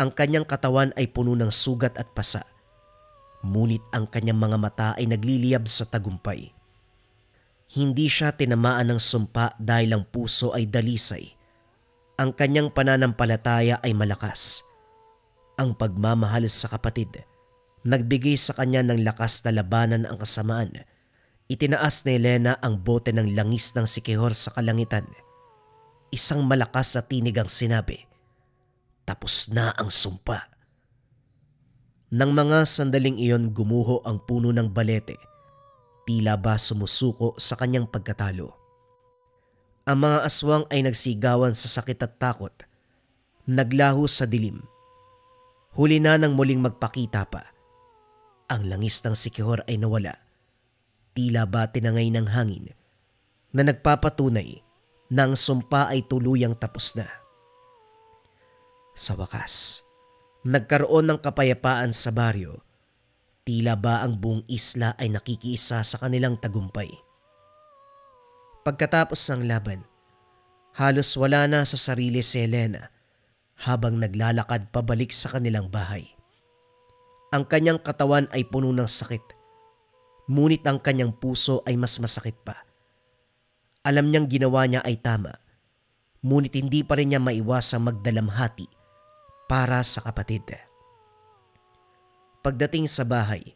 Ang kanyang katawan ay puno ng sugat at pasa. Ngunit ang kanyang mga mata ay nagliliyab sa tagumpay. Hindi siya tinamaan ng sumpa dahil ang puso ay dalisay. Ang kanyang pananampalataya ay malakas. Ang pagmamahal sa kapatid, nagbigay sa kanya ng lakas na labanan ang kasamaan. Itinaas ni Elena ang bote ng langis ng sikihor sa kalangitan. Isang malakas na tinig ang sinabi, "Tapos na ang sumpa." Nang mga sandaling iyon, gumuho ang puno ng balete. Tila ba sumusuko sa kanyang pagkatalo. Ang mga aswang ay nagsigawan sa sakit at takot. Naglaho sa dilim. Huli na nang muling magpakita pa. Ang langis ng sikihor ay nawala. Tila ba tinangay ng hangin na nagpapatunay na ang sumpa ay tuluyang tapos na. Sa wakas, nagkaroon ng kapayapaan sa baryo. Tila ba ang buong isla ay nakikiisa sa kanilang tagumpay. Pagkatapos ng laban, halos wala na sa sarili si Elena habang naglalakad pabalik sa kanilang bahay. Ang kanyang katawan ay puno ng sakit, ngunit ang kanyang puso ay mas masakit pa. Alam niyang ginawa niya ay tama, ngunit hindi pa rin niya maiwasang magdalamhati para sa kapatid. Pagdating sa bahay,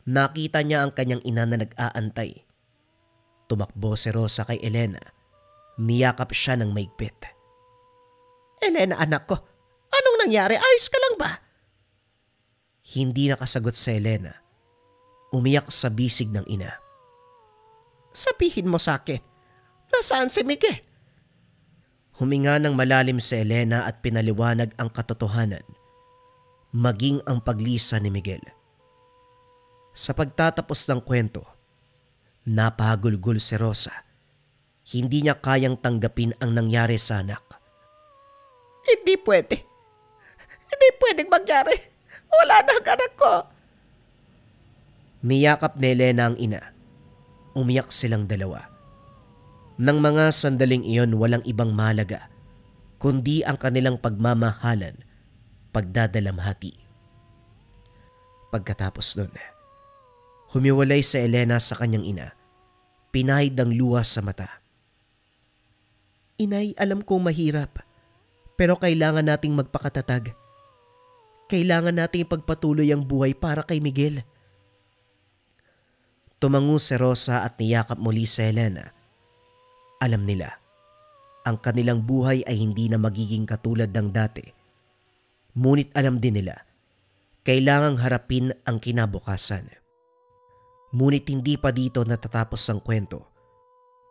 nakita niya ang kanyang ina na nag-aantay. Tumakbo si Rosa kay Elena. Niyakap siya ng maigpit. Elena, anak ko, anong nangyari? Ayos ka lang ba? Hindi nakasagot si Elena. Umiyak sa bisig ng ina. Sabihin mo sa akin, nasaan si Miguel? Huminga ng malalim si Elena at pinaliwanag ang katotohanan, maging ang paglisa ni Miguel. Sa pagtatapos ng kwento, napahagulgol si Rosa. Hindi niya kayang tanggapin ang nangyari sa anak. Hindi pwede. Hindi pwedeng mangyari. Wala na ang anak ko. Niyakap ni Elena ang ina. Umiyak silang dalawa. Nang mga sandaling iyon walang ibang mahalaga, kundi ang kanilang pagmamahalan, pagdadalamhati. Pagkatapos nun, humiwalay si Elena sa kanyang ina. Pinahid ang luha sa mata. Inay, alam kong mahirap, pero kailangan nating magpakatatag. Kailangan nating ipagpatuloy ang buhay para kay Miguel. Tumango si Rosa at niyakap muli si Elena. Alam nila, ang kanilang buhay ay hindi na magiging katulad ng dati. Ngunit alam din nila, kailangang harapin ang kinabukasan. Ngunit hindi pa dito natatapos ang kwento.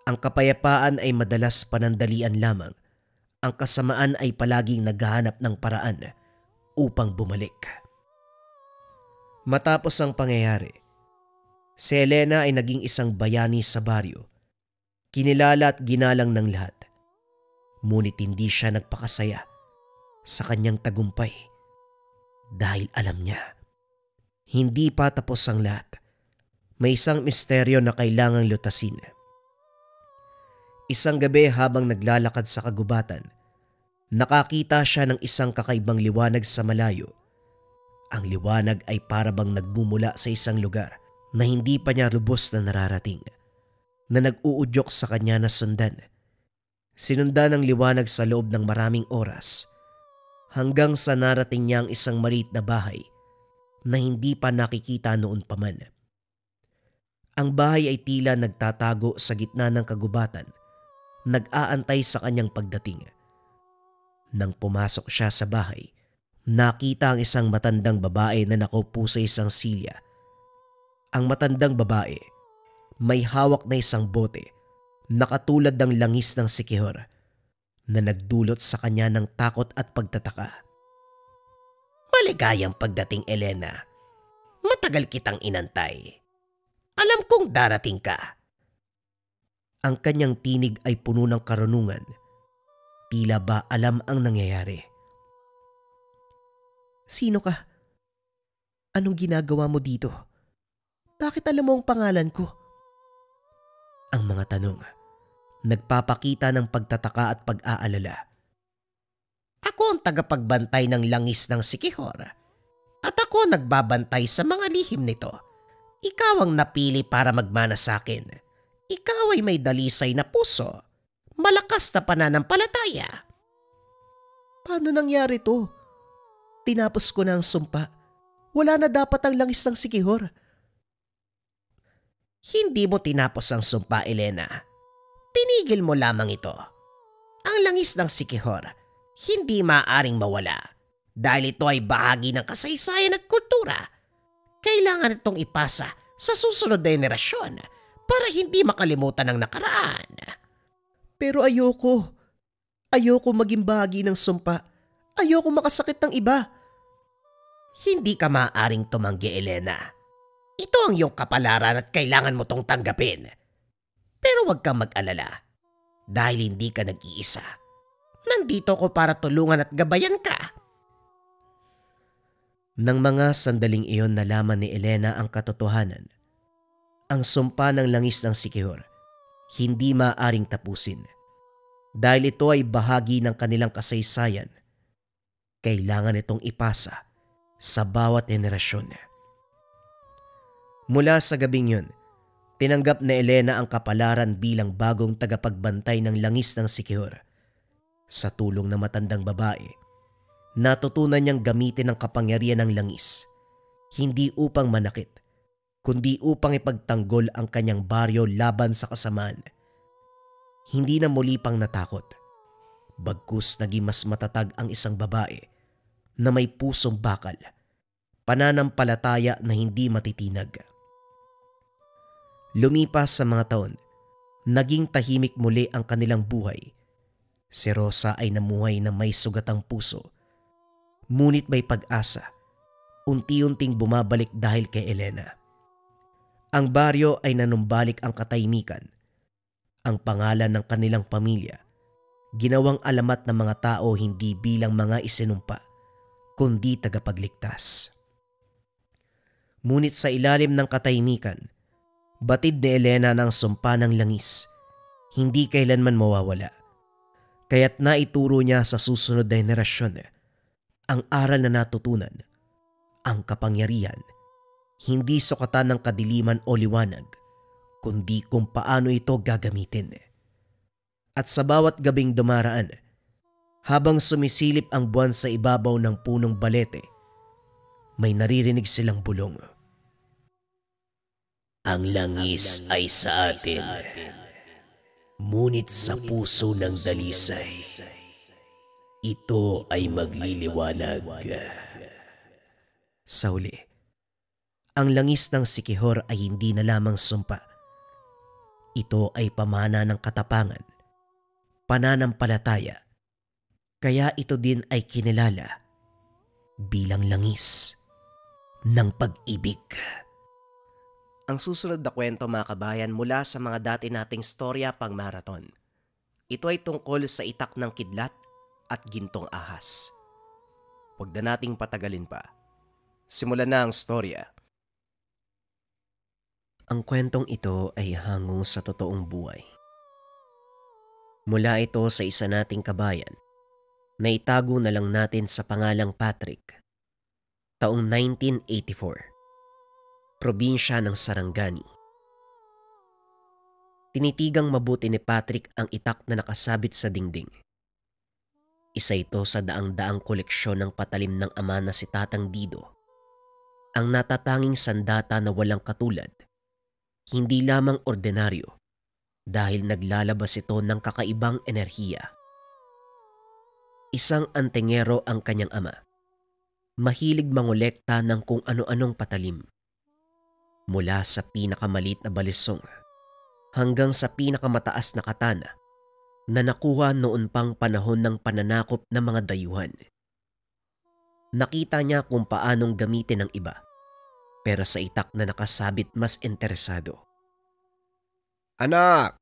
Ang kapayapaan ay madalas panandalian lamang. Ang kasamaan ay palaging naghahanap ng paraan upang bumalik. Matapos ang pangyayari, si Elena ay naging isang bayani sa baryo. Kinilala at ginalang ng lahat. Ngunit hindi siya nagpakasaya sa kanyang tagumpay dahil alam niya, hindi pa tapos ang lahat. May isang misteryo na kailangang lutasin. Isang gabi habang naglalakad sa kagubatan, nakakita siya ng isang kakaibang liwanag sa malayo. Ang liwanag ay parabang nagmumula sa isang lugar na hindi pa niya lubos na nararating, na nag-uudyok sa kanya na sundan. Sinundan ang liwanag sa loob ng maraming oras hanggang sa narating niya ang isang maliit na bahay na hindi pa nakikita noon pa man. Ang bahay ay tila nagtatago sa gitna ng kagubatan, nag-aantay sa kanyang pagdating. Nang pumasok siya sa bahay, nakita ang isang matandang babae na nakaupo sa isang silya. Ang matandang babae may hawak na isang bote na katulad ng langis ng sikihor na nagdulot sa kanya ng takot at pagtataka. Maligayang pagdating, Elena. Matagal kitang inantay. Alam kong darating ka. Ang kanyang tinig ay puno ng karunungan. Tila ba alam ang nangyayari. Sino ka? Anong ginagawa mo dito? Bakit alam mo ang pangalan ko? Ang mga tanong, nagpapakita ng pagtataka at pag-aalala. Ako ang tagapagbantay ng langis ng sikihor. At ako nagbabantay sa mga lihim nito. Ikaw ang napili para magmana sa akin. Ikaw ay may dalisay na puso. Malakas na pananampalataya. Paano nangyari to? Tinapos ko na ang sumpa. Wala na dapat ang langis ng sikihor. Hindi mo tinapos ang sumpa, Elena. Pinigil mo lamang ito. Ang langis ng sikihor, hindi maaaring mawala dahil ito ay bahagi ng kasaysayan at kultura. Kailangan itong ipasa sa susunod na henerasyon para hindi makalimutan ang nakaraan. Pero ayoko. Ayoko maging bahagi ng sumpa. Ayoko makasakit ng iba. Hindi ka maaaring tumanggi, Elena. Ito ang iyong kapalaran at kailangan mo tong tanggapin. Pero huwag kang mag-alala dahil hindi ka nag-iisa. Nandito ko para tulungan at gabayan ka. Nang mga sandaling iyon nalaman ni Elena ang katotohanan. Ang sumpa ng langis ng Siquijor hindi maaaring tapusin. Dahil ito ay bahagi ng kanilang kasaysayan, kailangan itong ipasa sa bawat henerasyon. Mula sa gabing yun, tinanggap na Elena ang kapalaran bilang bagong tagapagbantay ng langis ng Siquijor. Sa tulong ng matandang babae, natutunan niyang gamitin ang kapangyarihan ng langis, hindi upang manakit, kundi upang ipagtanggol ang kanyang baryo laban sa kasamaan. Hindi na muli pang natakot, bagkus naging mas matatag ang isang babae na may pusong bakal, pananampalataya na hindi matitinag. Lumipas sa mga taon, naging tahimik muli ang kanilang buhay. Si Rosa ay namuhay na may sugatang puso, ngunit may pag-asa, unti-unting bumabalik dahil kay Elena. Ang baryo ay nanumbalik ang katahimikan. Ang pangalan ng kanilang pamilya, ginawang alamat ng mga tao hindi bilang mga isinumpa, kundi tagapagligtas. Ngunit sa ilalim ng katahimikan, batid ni Elena ng sumpa ng langis, hindi kailanman mawawala. Kaya't naituro niya sa susunod na henerasyon ang aral na natutunan, ang kapangyarihan, hindi sukatan ng kadiliman o liwanag, kundi kung paano ito gagamitin. At sa bawat gabing dumaraan, habang sumisilip ang buwan sa ibabaw ng punong balete, may naririnig silang bulong. Ang langis ay sa atin, ngunit sa puso ng dalisay, ito ay magliliwanag. Sa huli, ang langis ng Siquijor ay hindi na lamang sumpa. Ito ay pamana ng katapangan, pananampalataya, kaya ito din ay kinilala bilang langis ng pag-ibig. Ang susunod na kwento mga kabayan mula sa mga dati nating storya pang marathon. Ito ay tungkol sa itak ng kidlat at gintong ahas. Huwag na nating patagalin pa. Simulan na ang storya. Ang kwentong ito ay hango sa totoong buhay. Mula ito sa isa nating kabayan na itago na lang natin sa pangalang Patrick. Taong 1984. Probinsya ng Sarangani. Tinitigang mabuti ni Patrick ang itak na nakasabit sa dingding. Isa ito sa daang-daang koleksyon ng patalim ng ama na si Tatang Dido. Ang natatanging sandata na walang katulad. Hindi lamang ordinaryo dahil naglalabas ito ng kakaibang enerhiya. Isang antingero ang kanyang ama. Mahilig mangolekta ng kung ano-anong patalim. Mula sa pinakamalit na balisong hanggang sa pinakamataas na katana na nakuha noon pang panahon ng pananakop ng mga dayuhan. Nakita niya kung paanong gamitin ng iba. Pero sa itak na nakasabit mas interesado. Anak,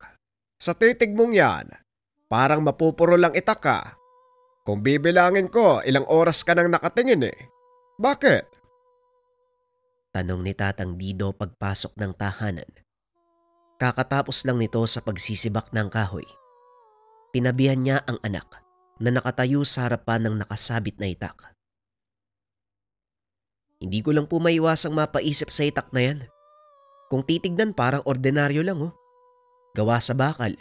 sa titig mong yan, parang mapupuro lang itak ka. Kung bibilangin ko, ilang oras ka nang nakatingin eh. Bakit? Tanong ni Tatang Dido pagpasok ng tahanan. Kakatapos lang nito sa pagsisibak ng kahoy. Tinabihan niya ang anak na nakatayo sa harapan ng nakasabit na itak. Hindi ko lang po maiwasang mapaisip sa itak na yan. Kung titignan parang ordinaryo lang oh. Gawa sa bakal.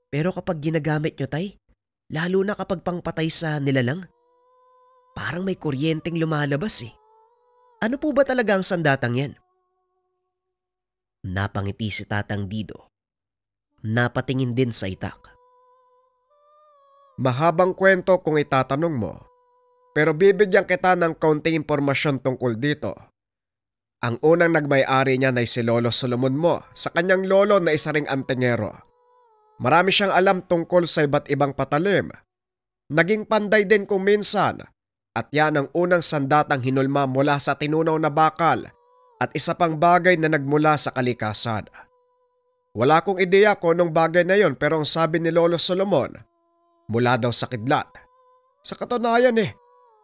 Pero kapag ginagamit nyo tay, lalo na kapag pangpatay sa nilalang, parang may kuryenteng lumalabas eh. Ano po ba talaga ang sandatang yan? Napangiti si Tatang Dido. Napatingin din sa itak. Mahabang kwento kung itatanong mo. Pero bibigyan kita ng kaunting impormasyon tungkol dito. Ang unang nagmay-ari niya ay si Lolo Solomon mo sa kanyang lolo na isa ring antingero. Marami siyang alam tungkol sa iba't ibang patalim. Naging panday din kung minsan at yan ang unang sandatang hinulma mula sa tinunaw na bakal at isa pang bagay na nagmula sa kalikasan. Wala akong ideya kung anong bagay na yon, pero ang sabi ni Lolo Solomon, mula daw sa kidlat. Sa katunayan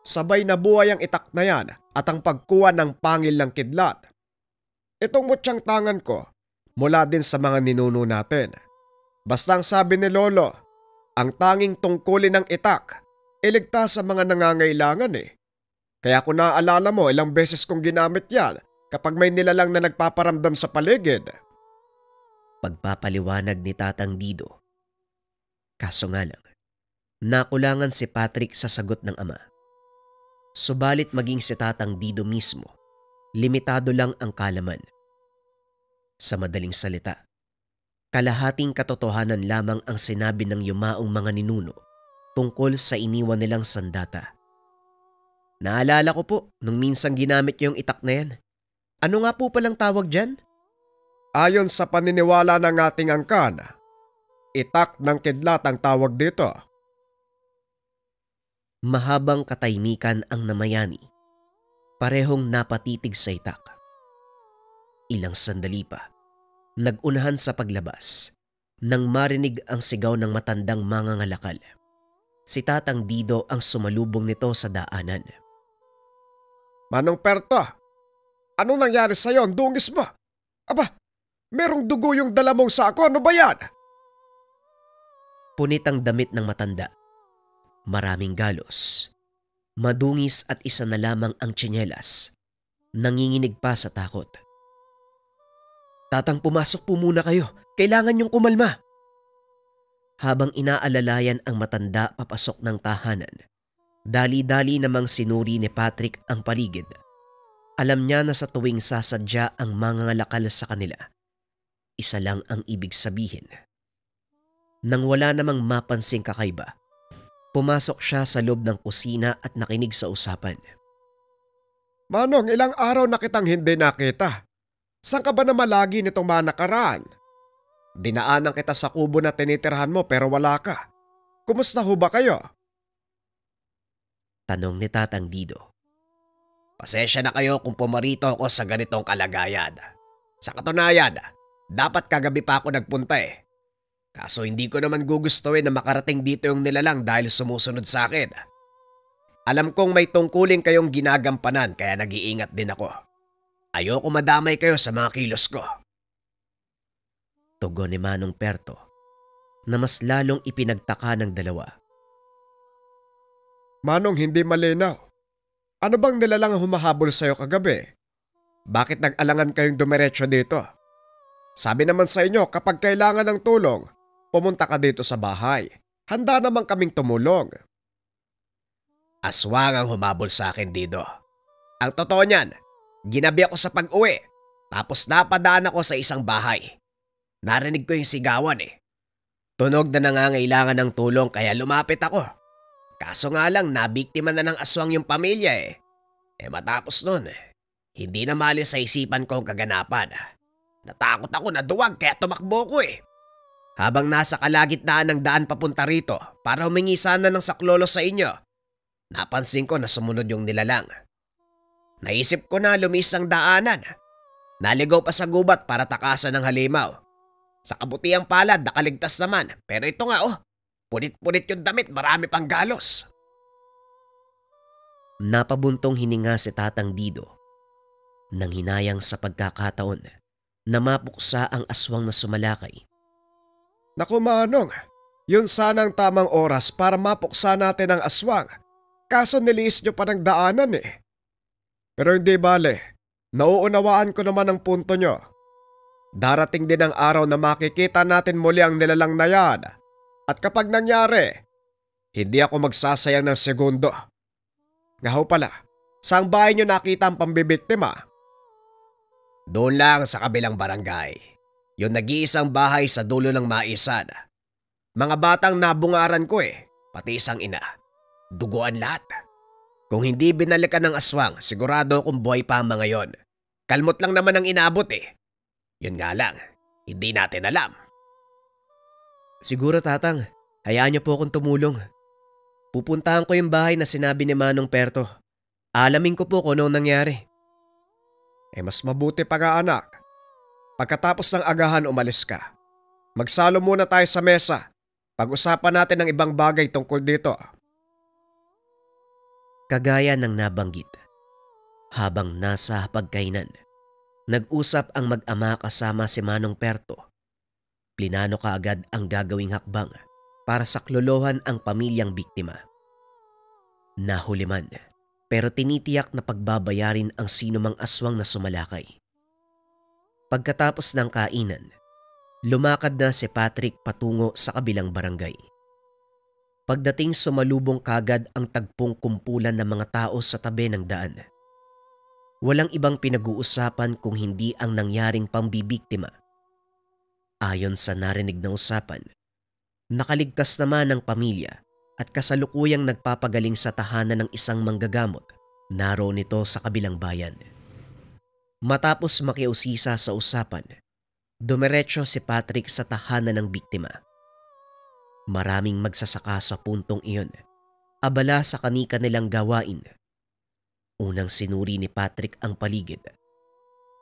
sabay na buhay ang itak na yan at ang pagkuha ng pangil ng kidlat. Itong mutyang tangan ko, mula din sa mga ninuno natin. Basta ang sabi ni Lolo, ang tanging tungkulin ng itak, iligtas sa mga nangangailangan Kaya kung naaalala mo, ilang beses kong ginamit yan kapag may nilalang na nagpaparamdam sa paligid. Pagpapaliwanag ni Tatang Dido. Kaso nga lang, nakulangan si Patrick sa sagot ng ama. Subalit maging si Tatang Dido mismo, limitado lang ang kalaman. Sa madaling salita, kalahating katotohanan lamang ang sinabi ng yumaong mga ninuno tungkol sa iniwan nilang sandata. Naalala ko po nung minsang ginamit yung itak na yan. Ano nga po palang tawag dyan? Ayon sa paniniwala ng ating angkan, itak ng kidlat ang tawag dito. Mahabang katahimikan ang namayani, parehong napatitig sa itak. Ilang sandali pa, nagunahan sa paglabas, nang marinig ang sigaw ng matandang mangangalakal. Si Tatang Dido ang sumalubong nito sa daanan. Manong Perto, anong nangyari sa'yo? Ang dungis mo. Aba, merong dugo yung dala mong sako. Ano ba yan? Punit ang damit ng matanda. Maraming galos. Madungis at isa na lamang ang tsinelas. Nanginginig pa sa takot. Tatang, pumasok po muna kayo. Kailangan niyong kumalma. Habang inaalalayan ang matanda papasok ng tahanan, dali-dali namang sinuri ni Patrick ang paligid. Alam niya na sa tuwing sasadya ang mangangalakal sa kanila, isa lang ang ibig sabihin. Nang wala namang mapansing kakaiba, pumasok siya sa loob ng kusina at nakinig sa usapan. Manong, ilang araw na kitang hindi nakita. Saan ka ba na malagi nitong mga nakaraan? Dinaanan kita sa kubo na tinitirhan mo pero wala ka. Kumusta ho ba kayo? Tanong ni Tatang Dido. Pasensya na kayo kung pumarito ako sa ganitong kalagayan. Sa katunayan, dapat kagabi pa ako nagpunta Kaso hindi ko naman gugustuhin na makarating dito yung nilalang dahil sumusunod sa akin. Alam kong may tungkulin kayong ginagampanan kaya nag-iingat din ako. Ayoko madamay kayo sa mga kilos ko. Tugon ni Manong Perto na mas lalong ipinagtaka ng dalawa. Manong, hindi malinaw. Ano bang nilalang ang humahabol sa'yo kagabi? Bakit nag-alangan kayong dumiretso dito? Sabi naman sa inyo kapag kailangan ng tulong, pumunta ka dito sa bahay. Handa naman kaming tumulong. Aswang ang humabol sa akin dito. Ang totoo niyan, ginabi ako sa pag-uwi tapos napadaan ako sa isang bahay. Narinig ko yung sigawan Tunog na nangangailangan ng tulong kaya lumapit ako. Kaso nga lang nabiktima na ng aswang yung pamilya matapos nun, hindi na malis sa isipan ko ang kaganapan. Natakot ako na duwag kaya tumakbo ko Habang nasa kalagitnaan ng daan papunta rito para humingi sana ng saklolo sa inyo, napansin ko na sumunod yung nilalang. Naisip ko na lumis ang daanan. Naligaw pa sa gubat para takasan ng halimaw. Sa kabutiang palad nakaligtas naman pero ito nga punit-punit yung damit, marami pang galos. Napabuntong hininga si Tatang Dido nang hinayang sa pagkakataon na mapuksa ang aswang na sumalakay. Naku Manong, yun sana ang tamang oras para mapuksa natin ang aswang. Kaso niliis nyo pa ng daanan Pero hindi bale, nauunawaan ko naman ang punto nyo. Darating din ang araw na makikita natin muli ang nilalang na yan. At kapag nangyari, hindi ako magsasayang ng segundo. Nga ho pala, saang bahay nyo nakita ang pambibiktima? Doon lang sa kabilang barangay. Yung nag-iisang bahay sa dulo ng maisan. Mga batang nabungaran ko pati isang ina. Duguan lahat. Kung hindi binalikan ng aswang, sigurado kung buhay pa ang mga yon. Kalmot lang naman ang inabot Yun nga lang, hindi natin alam. Siguro Tatang, hayaan niyo po akong tumulong. Pupuntahan ko yung bahay na sinabi ni Manong Perto. Alamin ko po kung ano nangyari. Mas mabuti pa nga anak. Pagkatapos ng agahan umalis ka. Magsalo muna tayo sa mesa. Pag-usapan natin ang ibang bagay tungkol dito. Kagaya ng nabanggit, habang nasa pagkainan, nag-usap ang mag-ama kasama si Manong Perto. Plinano kaagad ang gagawing hakbang para saklolohan ang pamilyang biktima. Nahuli man, pero tinitiyak na pagbabayarin ang sinumang aswang na sumalakay. Pagkatapos ng kainan, lumakad na si Patrick patungo sa kabilang barangay. Pagdating sumalubong kagad ang tagpong kumpulan ng mga tao sa tabi ng daan. Walang ibang pinag-uusapan kung hindi ang nangyaring pambibiktima. Ayon sa narinig na usapan, nakaligtas naman ang pamilya at kasalukuyang nagpapagaling sa tahanan ng isang manggagamot naroon nito sa kabilang bayan. Matapos makiusisa sa usapan, dumiretso si Patrick sa tahanan ng biktima. Maraming magsasaka sa puntong iyon, abala sa kani-kanilang gawain. Unang sinuri ni Patrick ang paligid.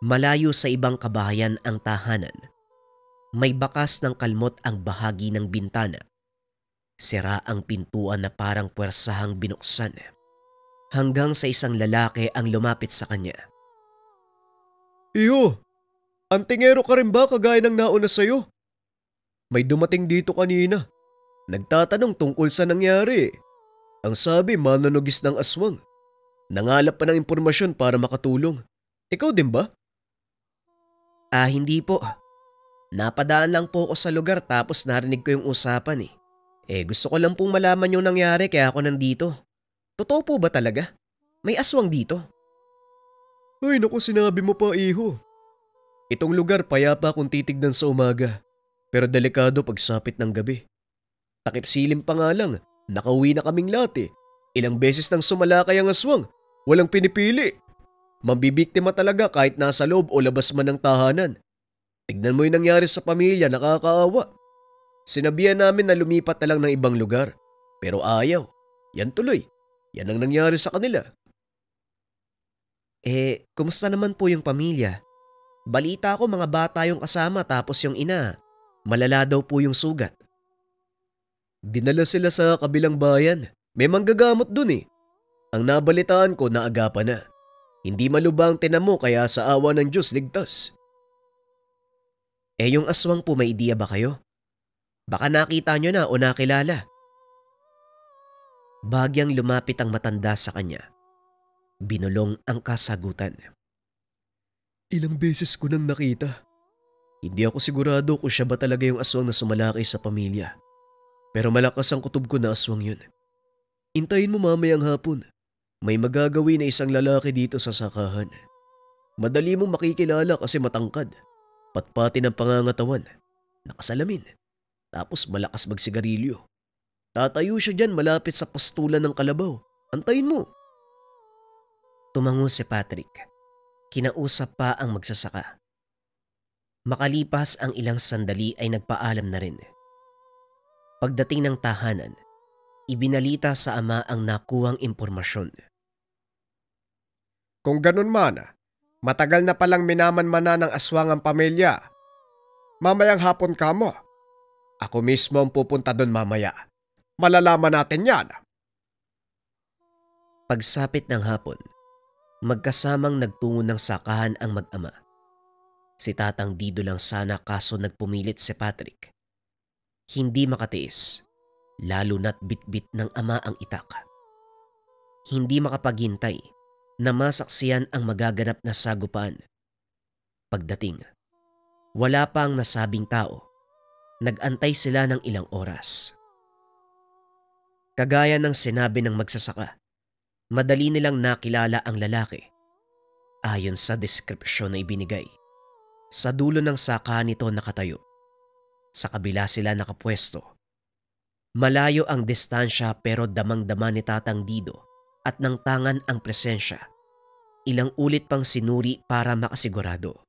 Malayo sa ibang kabahayan ang tahanan. May bakas ng kalmot ang bahagi ng bintana. Sira ang pintuan na parang puwersahang binuksan. Hanggang sa isang lalaki ang lumapit sa kanya. Iyo, antingero ka rin ba kagaya ng nauna sa'yo? May dumating dito kanina. Nagtatanong tungkol sa nangyari. Ang sabi manunugis ng aswang. Nangalap pa ng impormasyon para makatulong. Ikaw din ba? Hindi po. Napadaan lang po ako sa lugar tapos narinig ko yung usapan eh. Gusto ko lang pong malaman yung nangyari kaya ako nandito. Totoo po ba talaga? May aswang dito? Ay naku, sinabi mo pa iho. Itong lugar payapa kung titignan sa umaga. Pero delikado pagsapit ng gabi. Takip silim pa nga lang, nakauwi na kaming lahat eh. Ilang beses nang sumalakay ang aswang, walang pinipili. Mambibiktima talaga kahit nasa loob o labas man ng tahanan. Tignan mo yung nangyari sa pamilya, nakakaawa. Sinabihan namin na lumipat na lang ng ibang lugar, pero ayaw. Yan tuloy, yan ang nangyari sa kanila. Kumusta naman po yung pamilya? Balita ko mga bata yung kasama tapos yung ina, malala daw po yung sugat. Dinala sila sa kabilang bayan. May manggagamot dun eh. Ang nabalitaan ko naagapan na. Hindi malubang tinamo kaya sa awa ng Diyos ligtas. Yung aswang po may ideya ba kayo? Baka nakita nyo na o nakilala. Bagyang lumapit ang matanda sa kanya. Binulong ang kasagutan. Ilang beses ko nang nakita. Hindi ako sigurado kung siya ba talaga yung aswang na sumalakay sa pamilya. Pero malakas ang kutob ko na aswang yun. Intayin mo mamayang hapon. May magagawin na isang lalaki dito sa sakahan. Madali mong makikilala kasi matangkad. Patpati ng pangangatawan. Nakasalamin. Tapos malakas magsigarilyo. Tatayo siya dyan malapit sa pastulan ng kalabaw. Antayin mo. Tumango si Patrick. Kinausap pa ang magsasaka. Makalipas ang ilang sandali ay nagpaalam na rin. Pagdating ng tahanan, ibinalita sa ama ang nakuhang impormasyon. Kung ganun man, matagal na palang minamanmana ng aswang ang pamilya. Mamayang hapon ka mo. Ako mismo ang pupunta doon mamaya. Malalaman natin yan. Pagsapit ng hapon, magkasamang nagtungo ng sakahan ang mag-ama. Si Tatang Dido lang sana kaso nagpumilit si Patrick. Hindi makatiis, lalo na't bitbit ng ama ang itak. Hindi makapaghintay na masaksiyan ang magaganap na sagupaan. Pagdating, wala pa ang nasabing tao. Nag-antay sila ng ilang oras. Kagaya ng sinabi ng magsasaka, madali nilang nakilala ang lalaki. Ayon sa deskripsyon na ibinigay, sa dulo ng saka nito nakatayo. Sa kabila sila nakapwesto. Malayo ang distansya pero damang-dama ni Tatang Dido at nang tangan ang presensya. Ilang ulit pang sinuri para makasigurado.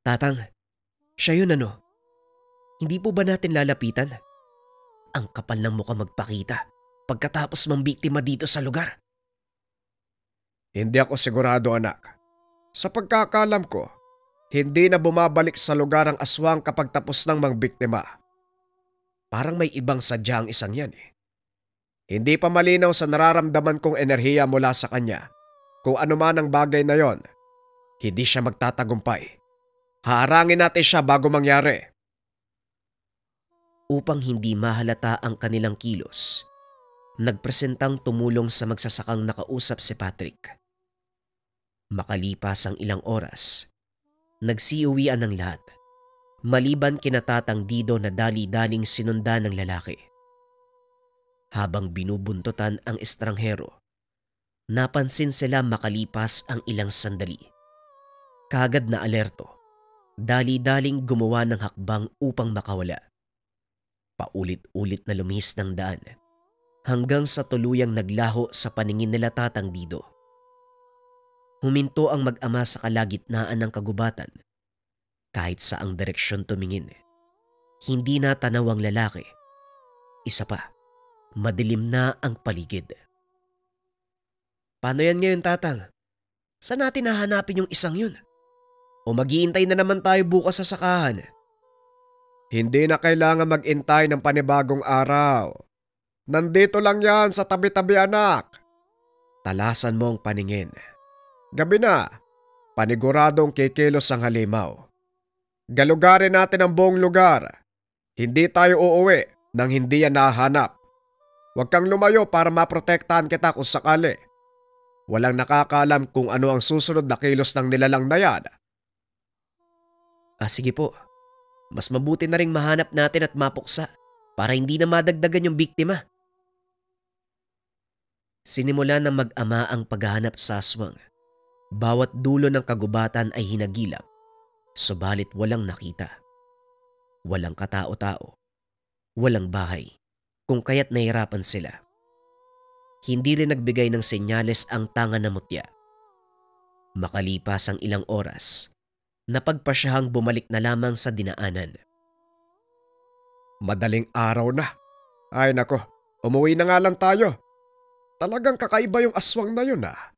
Tatang, siya yun ano? Hindi po ba natin lalapitan? Ang kapal ng mukha magpakita pagkatapos mambiktima dito sa lugar. Hindi ako sigurado, anak. Sa pagkakalam ko, hindi na bumabalik sa lugar ang aswang kapag tapos ng mangbiktima. Parang may ibang sadya ang isang yan eh. Hindi pa malinaw sa nararamdaman kong enerhiya mula sa kanya. Kung ano man ang bagay na yon, hindi siya magtatagumpay. Haharangin natin siya bago mangyari. Upang hindi mahalata ang kanilang kilos, nagpresentang tumulong sa magsasakang nakausap si Patrick. Makalipas ang ilang oras, nagsiuwian ng lahat, maliban kina Tatang Dido na dali-daling sinundan ng lalaki. Habang binubuntutan ang estranghero, napansin sila makalipas ang ilang sandali. Kaagad na alerto, dali-daling gumawa ng hakbang upang makawala. Paulit-ulit na lumihis ng daan, hanggang sa tuluyang naglaho sa paningin nila Tatang Dido. Huminto ang mag-ama sa kalagitnaan ng kagubatan. Kahit saang direksyon tumingin, hindi natanaw ang lalaki. Isa pa, madilim na ang paligid. Paano yan ngayon, Tatang? Saan natin hahanapin yung isang yun? O maghihintay na naman tayo bukas sa sakahan? Hindi na kailangan mag-intay ng panibagong araw. Nandito lang yan sa tabi-tabi, anak. Talasan mo ang paningin. Gabi na, paniguradong kikilos ang halimaw. Galugarin natin ang buong lugar. Hindi tayo uuwi nang hindi yan nahanap. Huwag kang lumayo para maprotektahan kita kung sakali. Walang nakakaalam kung ano ang susunod na kilos ng nilalang na yan. Sige po. Mas mabuti na ring mahanap natin at mapuksa para hindi na madagdagan yung biktima. Sinimula ng mag-ama ang paghahanap sa aswang. Bawat dulo ng kagubatan ay hinagilap, subalit walang nakita. Walang katao-tao, walang bahay, kung kaya't nahirapan sila. Hindi rin nagbigay ng senyales ang tanga na mutya. Makalipas ang ilang oras, napagpasyahang bumalik na lamang sa dinaanan. Madaling araw na. Ay nako, umuwi na nga lang tayo. Talagang kakaiba yung aswang na yun ah.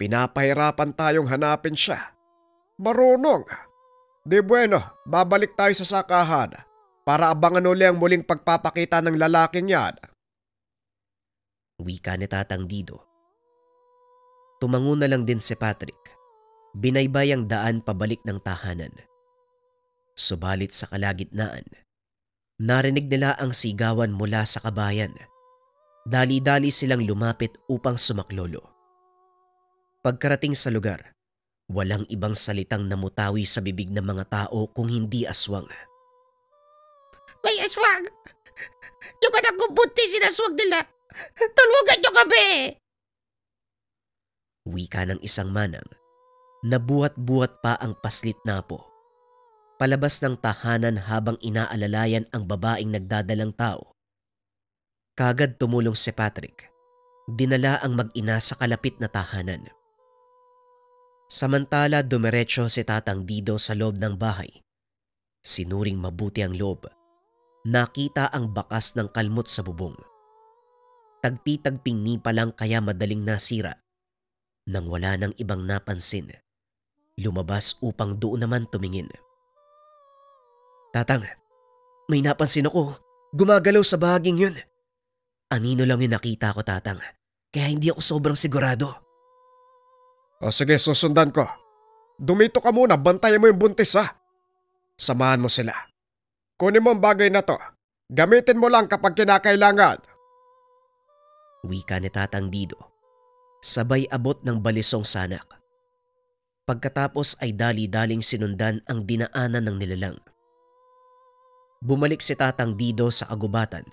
Pinapahirapan tayong hanapin siya. Marunong. Di bueno, babalik tayo sa sakahan para abangan uli ang muling pagpapakita ng lalaking yan. Wika ni Tatang Dido. Tumango na lang din si Patrick. Binaybay ang daan pabalik ng tahanan. Subalit sa kalagitnaan, narinig nila ang sigawan mula sa kabayan. Dali-dali silang lumapit upang sumaklolo. Pagkarating sa lugar, walang ibang salitang namutawi sa bibig ng mga tao kung hindi aswang. May aswang! Yung anak ko buntis sinaswag nila! Tulungan nyo kami! Wika ng isang manang. Nabuhat-buhat pa ang paslit na po. Palabas ng tahanan habang inaalalayan ang babaeng nagdadalang tao. Kagad tumulong si Patrick. Dinala ang mag-ina sa kalapit na tahanan. Samantala dumiretso si Tatang Dido sa loob ng bahay. Sinuring mabuti ang loob. Nakita ang bakas ng kalmot sa bubong. Tagpi-tagping nipa lang kaya madaling nasira. Nang wala nang ibang napansin, lumabas upang doon naman tumingin. Tatang, may napansin ako. Gumagalaw sa bahaging yun. Anino lang yung nakita ko, Tatang. Kaya hindi ako sobrang sigurado. O sige, susundan ko. Dumito ka muna, bantayan mo yung buntis ha. Samahan mo sila. Kunin mo ang bagay na to. Gamitin mo lang kapag kinakailangan. Wika ni Tatang Dido. Sabay abot ng balisong sanak. Pagkatapos ay dali-daling sinundan ang dinaanan ng nilalang. Bumalik si Tatang Dido sa kagubatan.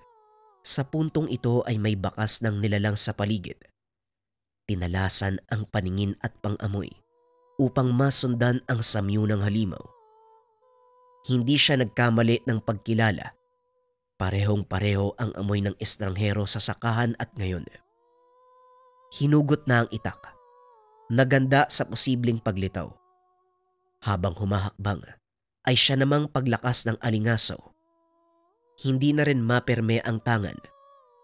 Sa puntong ito ay may bakas ng nilalang sa paligid. Tinalasan ang paningin at pang-amoy upang masundan ang samyu ng halimaw. Hindi siya nagkamali ng pagkilala. Parehong-pareho ang amoy ng estranghero sa sakahan at ngayon. Hinugot na ang itak. Naganda sa posibleng paglitaw. Habang humahakbang ay siya namang paglakas ng alingasaw. Hindi na rin maperme ang tangan,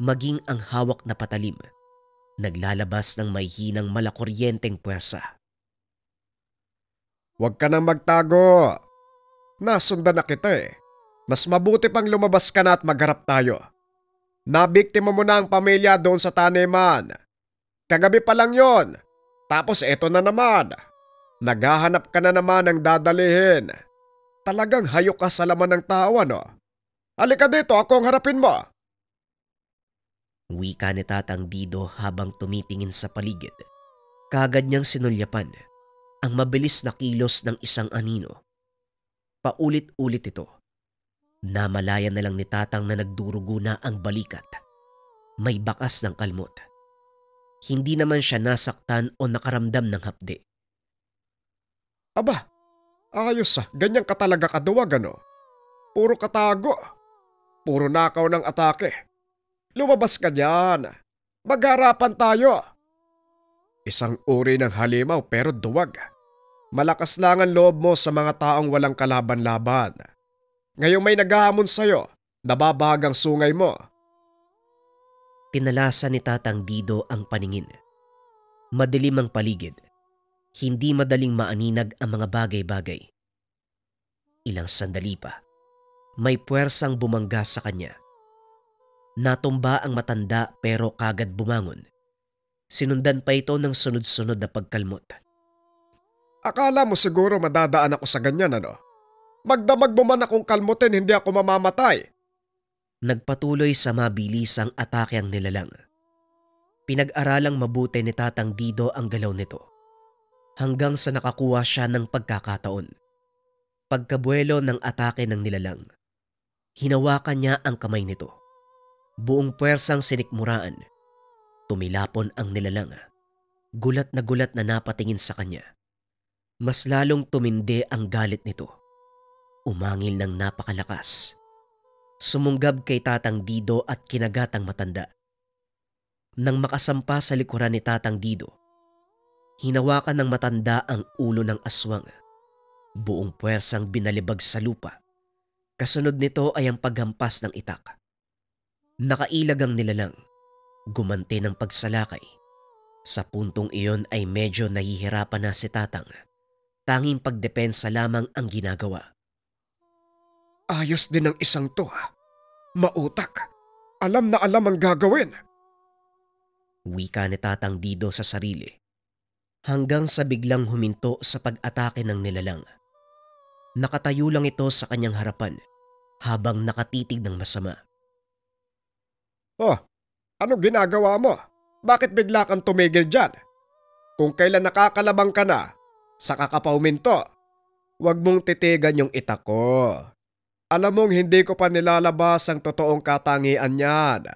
maging ang hawak na patalim. naglalabas ng may hinang malakuryenteng puwersa. Huwag ka nang magtago. Nasundan na kita eh. Mas mabuti pang lumabas ka na at magharap tayo. Nabiktima mo na ang pamilya doon sa taniman. Kagabi pa lang yon. Tapos eto na naman. Naghahanap ka na naman ng dadalihin. Talagang hayok ka sa laman ng tao, no? Halika dito, ako ang harapin mo. Wika ni Tatang Dido habang tumitingin sa paligid. Kaagad niyang sinulyapan ang mabilis na kilos ng isang anino. Paulit-ulit ito. Namalayan na lang ni Tatang na nagdurugo na ang balikat. May bakas ng kalmot. Hindi naman siya nasaktan o nakaramdam ng hapdi. Aba, ayos ganyan ka talaga kaduwag ano? Puro katago. Puro nakaw ng atake. Lumabas ka dyan. Magharapan tayo. Isang uri ng halimaw pero duwag. Malakas lang ang loob mo sa mga taong walang kalaban-laban. Ngayong may naghahamon sa'yo, nababagang sungay mo. Tinalasa ni Tatang Dido ang paningin. Madilim ang paligid. Hindi madaling maaninag ang mga bagay-bagay. Ilang sandali pa, may puwersang bumangga sa kanya. Natumba ang matanda pero kagad bumangon. Sinundan pa ito ng sunod-sunod na pagkalmot. Akala mo siguro madadaan ako sa ganyan ano? Magdamag mo man akong kalmutin, hindi ako mamamatay. Nagpatuloy sa mabilisang atake ang nilalang. Pinag-aralang mabuti ni Tatang Dido ang galaw nito. Hanggang sa nakakuha siya ng pagkakataon. Pagkabuelo ng atake ng nilalang, hinawakan niya ang kamay nito. Buong puwersang sinikmuraan. Tumilapon ang nilalang. Gulat na napatingin sa kanya. Mas lalong tumindi ang galit nito. Umangil ng napakalakas. Sumunggab kay Tatang Dido at kinagat ang matanda. Nang makasampa sa likuran ni Tatang Dido, hinawakan ng matanda ang ulo ng aswang. Buong puwersang binalibag sa lupa. Kasunod nito ay ang paghampas ng itak. Nakailag ang nilalang. Gumanti ng pagsalakay. Sa puntong iyon ay medyo nahihirapan na si Tatang. Tanging pagdepensa lamang ang ginagawa. Ayos din ang isang to Mautak. Alam na alam ang gagawin. Wika ni Tatang Dido sa sarili. Hanggang sa biglang huminto sa pag-atake ng nilalang. Nakatayo lang ito sa kanyang harapan habang nakatitig ng masama. Oh, ano ginagawa mo? Bakit bigla kang tumigil dyan? Kung kailan nakakalabang ka na, saka ka pa uminto. Huwag mong titigan yung itak ko. Alam mong hindi ko pa nilalabas ang totoong katangian niyan.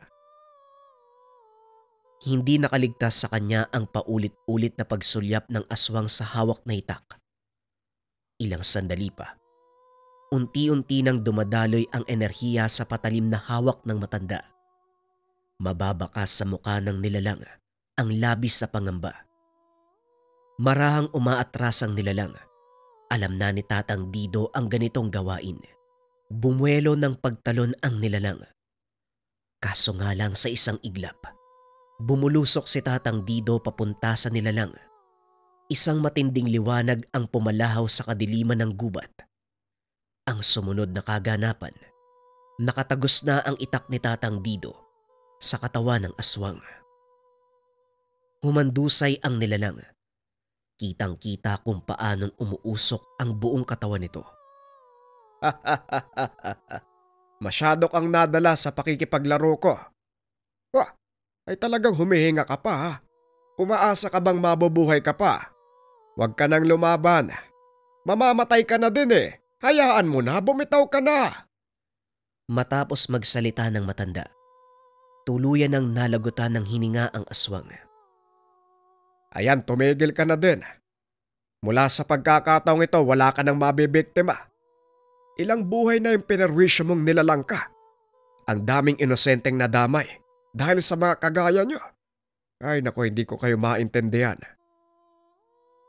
Hindi nakaligtas sa kanya ang paulit-ulit na pagsulyap ng aswang sa hawak na itak. Ilang sandali pa. Unti-unti nang dumadaloy ang enerhiya sa patalim na hawak ng matanda. Mababakas sa mukha ng nilalang ang labis na pangamba. Marahang umaatras ang nilalang. Alam na ni Tatang Dido ang ganitong gawain. Bumuelo ng pagtalon ang nilalang. Kaso nga lang sa isang iglap, bumulusok si Tatang Dido papunta sa nilalang. Isang matinding liwanag ang pumalahaw sa kadiliman ng gubat. Ang sumunod na kaganapan, nakatagos na ang itak ni Tatang Dido sa katawan ng aswang. Humandusay ang nilalang. Kitang-kita kung paanong umuusok ang buong katawan nito. Masyado kang nadala sa pakikipaglaro ko. Ay talagang humihinga ka pa Umaasa ka bang mabubuhay ka pa? Huwag ka nang lumaban. Mamamatay ka na din eh. Hayaan mo na, bumitaw ka na. Matapos magsalita ng matanda, tuluyan ng nalagutan ng hininga ang aswang. Ayan, tumigil ka na din. Mula sa pagkakataong ito, wala ka nang mabibiktima. Ilang buhay na yung pinerwisyo mong nilalang ka. Ang daming inosenteng nadamay dahil sa mga kagaya nyo. Ay nako, hindi ko kayo maintindihan.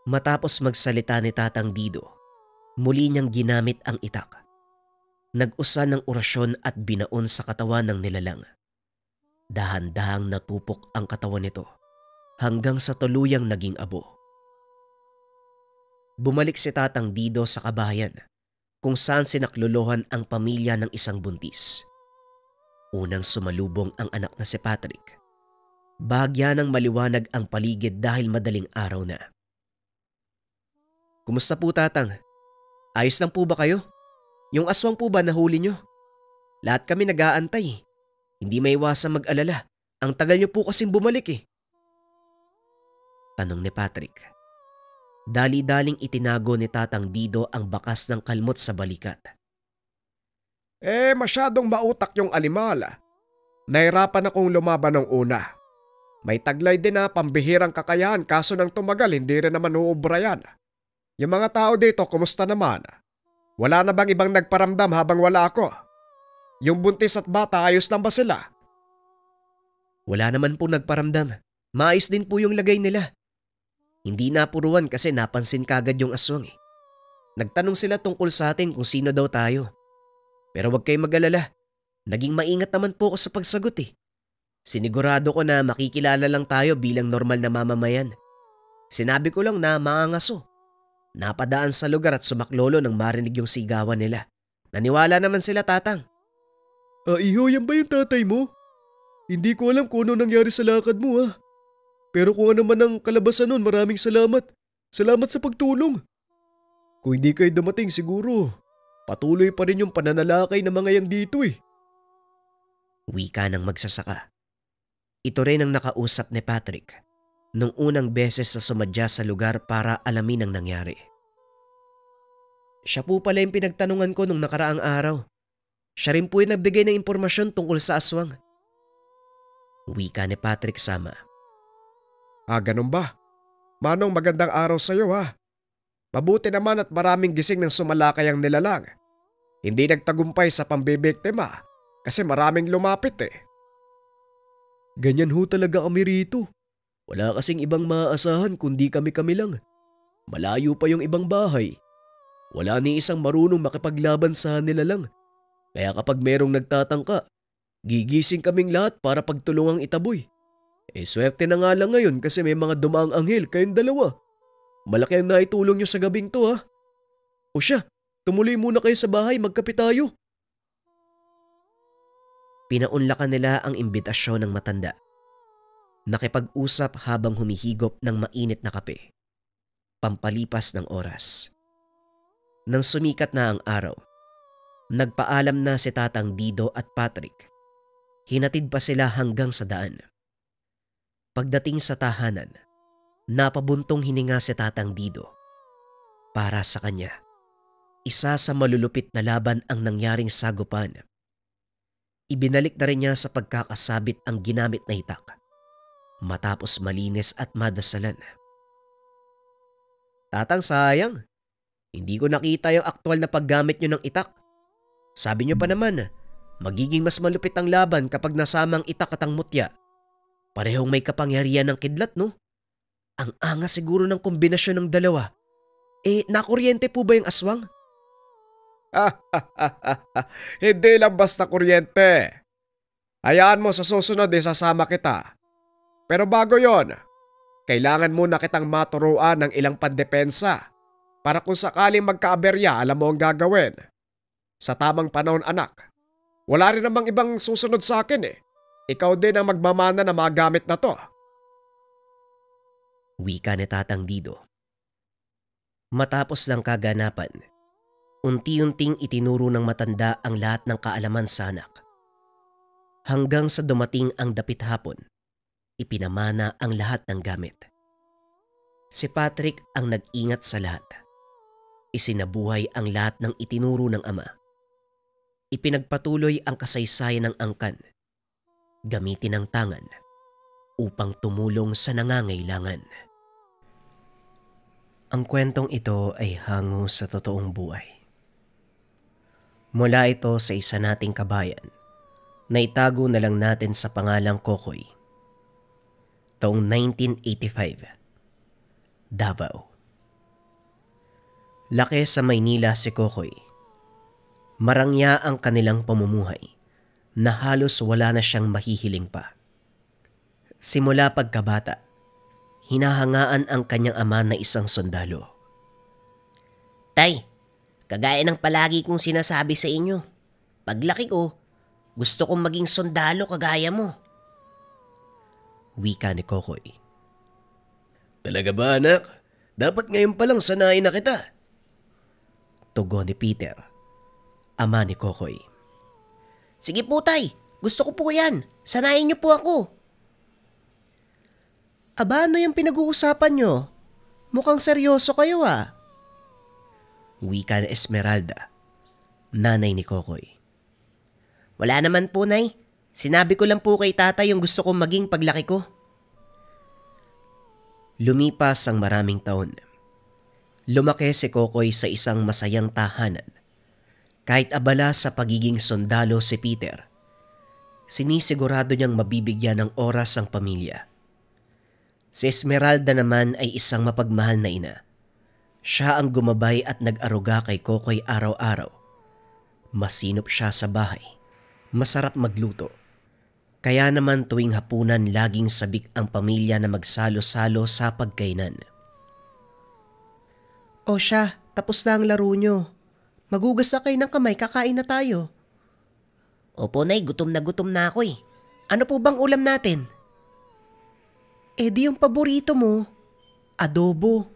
Matapos magsalita ni Tatang Dido, muli niyang ginamit ang itak. Nag-usa ng orasyon at binaon sa katawan ng nilalang. Dahan-dahang natupok ang katawan nito. hanggang sa tuluyang naging abo. Bumalik si Tatang Dido sa kabahayan kung saan sinaklolohan ang pamilya ng isang buntis. Unang sumalubong ang anak na si Patrick. Bahagya ng maliwanag ang paligid dahil madaling araw na. Kumusta po, Tatang? Ayos lang po ba kayo? Yung aswang po ba nahuli nyo? Lahat kami nag-aantay. Hindi maiwasang mag-alala. Ang tagal nyo po kasing bumalik eh. Tanong ni Patrick. Dali-daling itinago ni Tatang Dido ang bakas ng kalmot sa balikat. Masyadong mautak yung alimal. Nahirapan akong lumaban ng una. May taglay din na pambihirang kakayahan kaso nang tumagal hindi rin naman uubra yan. Yung mga tao dito, kumusta naman? Wala na bang ibang nagparamdam habang wala ako? Yung buntis at bata, ayos lang ba sila? Wala naman po nagparamdam. Maayos din po yung lagay nila. Hindi napuruan kasi napansin kagad yung aswang eh. Nagtanong sila tungkol sa atin kung sino daw tayo. Pero wag kayong mag-alala. Naging maingat naman po ako sa pagsagot eh. Sinigurado ko na makikilala lang tayo bilang normal na mamamayan. Sinabi ko lang na maangaso. Napadaan sa lugar at sumaklolo nang marinig yung sigawan nila. Naniwala naman sila, Tatang. Iho, yan ba yung tatay mo? Hindi ko alam kung ano nangyari sa lakad mo Pero kung ano man ang kalabasan nun, maraming salamat. Salamat sa pagtulong. Kung hindi kayo dumating siguro, patuloy pa rin yung pananalakay ng mga yan dito eh. Wika ng magsasaka. Ito rin ang nakausap ni Patrick nung unang beses na sumadya sa lugar para alamin ang nangyari. Siya po pala yung pinagtanungan ko nung nakaraang araw. Siya rin po yung nagbigay ng impormasyon tungkol sa aswang. Wika ni Patrick sama. Ganun ba? Manong, magandang araw sa'yo Mabuti naman at maraming gising ng sumalakay ang nilalang. Hindi nagtagumpay sa pambibiktima kasi maraming lumapit Ganyan ho talaga kami rito. Wala kasing ibang maaasahan kundi kami-kami lang. Malayo pa yung ibang bahay. Wala ni isang marunong makipaglaban sa nilalang. Kaya kapag merong nagtatangka, gigising kaming lahat para pagtulungang itaboy. Swerte na nga lang ngayon kasi may mga dumaang anghel kayong dalawa. Malaki ang naitulong nyo sa gabing to O siya, tumuloy muna kayo sa bahay, magkape tayo. Pinaunlakan nila ang imbitasyon ng matanda. Nakipag-usap habang humihigop ng mainit na kape. Pampalipas ng oras. Nang sumikat na ang araw, nagpaalam na si Tatang Dido at Patrick. Hinatid pa sila hanggang sa daan. Pagdating sa tahanan, napabuntong hininga si Tatang Dido. Para sa kanya, isa sa malulupit na laban ang nangyaring sagupan. Ibinalik na rin niya sa pagkakasabit ang ginamit na itak, matapos malinis at madasalan. Tatang, sayang. Hindi ko nakita yung aktual na paggamit nyo ng itak. Sabi nyo pa naman, magiging mas malupit ang laban kapag nasamang itak at ang mutya. Parehong may kapangyarihan ng kidlat, no? Ang angas siguro ng kombinasyon ng dalawa. Nakuryente po ba yung aswang? Hindi lang basta kuryente. Hayaan mo, sa susunod sasama kita. Pero bago yon, kailangan muna kitang maturuan ng ilang pandepensa para kung sakaling magkaaberya, alam mo ang gagawin. Sa tamang panahon, anak. Wala rin namang ibang susunod sa akin Ikaw din ang magmamana na mga gamit na to. Wika ni Tatang Dido. Matapos ng kaganapan, unti-unting itinuro ng matanda ang lahat ng kaalaman sa anak. Hanggang sa dumating ang dapit hapon, ipinamana ang lahat ng gamit. Si Patrick ang nag-ingat sa lahat. Isinabuhay ang lahat ng itinuro ng ama. Ipinagpatuloy ang kasaysayan ng angkan. Gamitin ang tangan upang tumulong sa nangangailangan. Ang kwentong ito ay hango sa totoong buhay. Mula ito sa isa nating kabayan na itago na lang natin sa pangalang Kokoy. Taong 1985, Davao. Laki sa Maynila si Kokoy. Marangya ang kanilang pamumuhay na halos wala na siyang mahihiling pa. Simula pagkabata, hinahangaan ang kanyang ama na isang sundalo. Tay, kagaya ng palagi kong sinasabi sa inyo, paglaki ko, gusto kong maging sundalo kagaya mo. Wika ni Kokoy. Talaga ba, anak? Dapat ngayon pa lang sanayin na kita. Tugon ni Peter, ama ni Kokoy. Sige po tay, gusto ko po yan. Sanayin niyo po ako. Aba, ano yung pinag-uusapan nyo? Mukhang seryoso kayo Wika ni Esmeralda, nanay ni Kokoy. Wala naman po, Nay. Sinabi ko lang po kay tatay yung gusto kong maging paglaki ko. Lumipas ang maraming taon. Lumaki si Kokoy sa isang masayang tahanan. Kahit abala sa pagiging sundalo si Peter, sinisigurado niyang mabibigyan ng oras ang pamilya. Si Esmeralda naman ay isang mapagmahal na ina. Siya ang gumabay at nag-aruga kay Kokoy araw-araw. Masinop siya sa bahay. Masarap magluto. Kaya naman tuwing hapunan laging sabik ang pamilya na magsalo-salo sa pagkainan. O siya, tapos na ang laro nyo. Magugas na kayo ng kamay, kakain na tayo. Opo Nay, gutom na ako eh. Ano po bang ulam natin? Di yung paborito mo, adobo.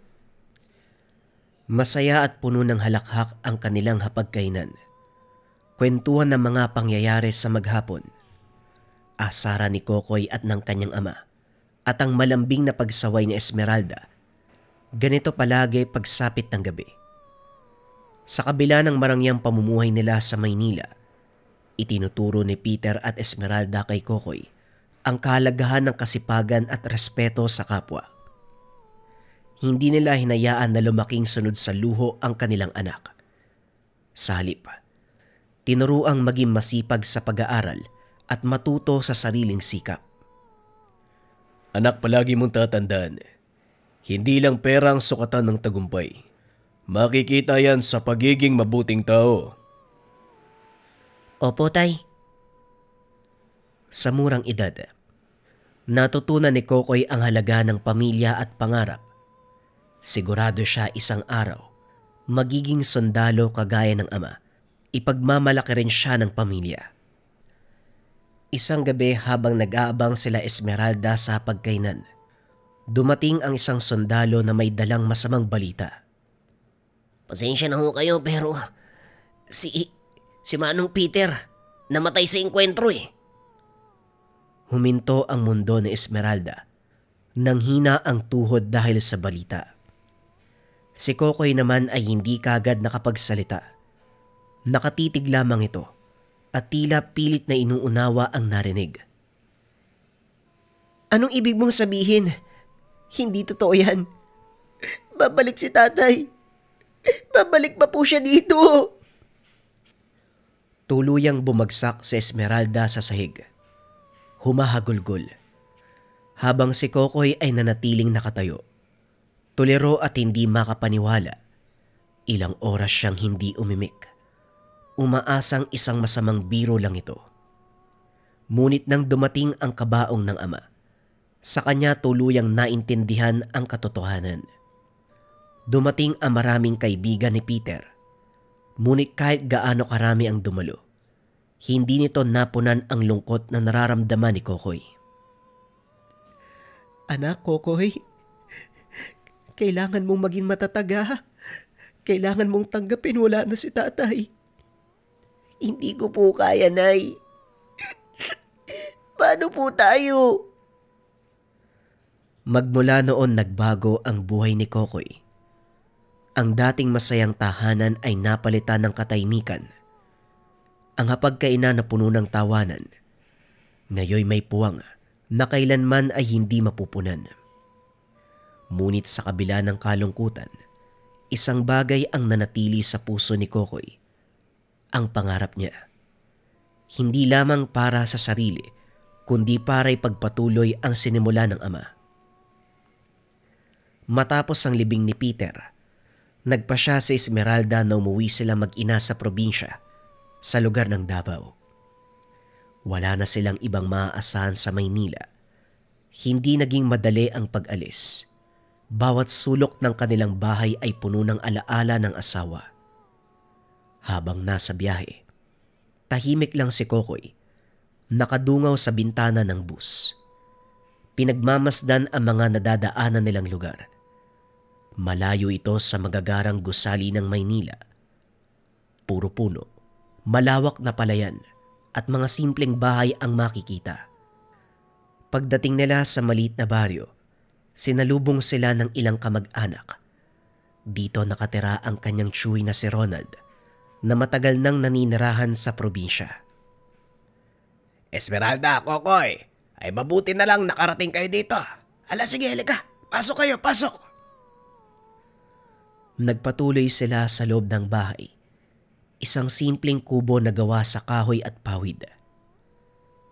Masaya at puno ng halakhak ang kanilang hapagkainan. Kwentuhan ng mga pangyayari sa maghapon. Asara ni Kokoy at ng kanyang ama at ang malambing na pagsaway ni Esmeralda. Ganito palagi pagsapit ng gabi. Sa kabila ng marangyang pamumuhay nila sa Maynila, itinuturo ni Peter at Esmeralda kay Kokoy ang kahalagahan ng kasipagan at respeto sa kapwa. Hindi nila hinayaan na lumaking sunod sa luho ang kanilang anak. Sa halip, tinuruang maging masipag sa pag-aaral at matuto sa sariling sikap. Anak, palagi mong tatandaan, hindi lang pera ang sukatan ng tagumpay. Makikita yan sa pagiging mabuting tao. Opo, Tay. Sa murang edad, natutunan ni Kokoy ang halaga ng pamilya at pangarap. Sigurado siya isang araw, magiging sundalo kagaya ng ama. Ipagmamalaki rin siya ng pamilya. Isang gabi habang nag-aabang sila Esmeralda sa pagkainan, dumating ang isang sundalo na may dalang masamang balita. Pasensya na ho kayo pero si Manong Peter namatay sa engkwentro eh. Huminto ang mundo ni Esmeralda. Nanghina ang tuhod dahil sa balita. Si Kokoy naman ay hindi kagad nakapagsalita. Nakatitig lamang ito at tila pilit na inuunawa ang narinig. Anong ibig mong sabihin? Hindi totoo yan. Babalik si tatay. Babalik pa po siya dito. Tuluyang bumagsak si Esmeralda sa sahig. Humahagulgol. Habang si Kokoy ay nanatiling nakatayo. Tuliro at hindi makapaniwala. Ilang oras siyang hindi umimik. Umaasang isang masamang biro lang ito. Ngunit nang dumating ang kabaong ng ama, sa kanya tuluyang naintindihan ang katotohanan. Dumating ang maraming kaibigan ni Peter. Ngunit kahit gaano karami ang dumalo, hindi nito napunan ang lungkot na nararamdaman ni Kokoy. Anak, Kokoy, kailangan mong maging matatag. Kailangan mong tanggapin wala na si tatay. Hindi ko po kaya, Nay. Paano po tayo? Magmula noon nagbago ang buhay ni Kokoy. Ang dating masayang tahanan ay napalitan ng katahimikan. Ang hapagkainan na puno ng tawanan, ngayoy may puwang na kailanman ay hindi mapupunan. Ngunit sa kabila ng kalungkutan, isang bagay ang nanatili sa puso ni Kokoy. Ang pangarap niya. Hindi lamang para sa sarili, kundi para ipagpatuloy ang sinimula ng ama. Matapos ang libing ni Peter, nagpa siya sa Esmeralda na umuwi sila mag-ina sa probinsya, sa lugar ng Davao. Wala na silang ibang maaasahan sa Maynila. Hindi naging madali ang pag-alis. Bawat sulok ng kanilang bahay ay puno ng alaala ng asawa. Habang nasa biyahe, tahimik lang si Kokoy, nakadungaw sa bintana ng bus. Pinagmamasdan ang mga nadadaanan nilang lugar. Malayo ito sa magagarang gusali ng Maynila. Puro puno, malawak na palayan at mga simpleng bahay ang makikita. Pagdating nila sa maliit na baryo, sinalubong sila ng ilang kamag-anak. Dito nakatira ang kanyang tsuy na si Ronald na matagal nang naninirahan sa probinsya. Esmeralda, Kokoy, ay mabuti na lang nakarating kayo dito. Ala sige, halika. Pasok kayo, pasok. Nagpatuloy sila sa loob ng bahay. Isang simpleng kubo na gawa sa kahoy at pawid.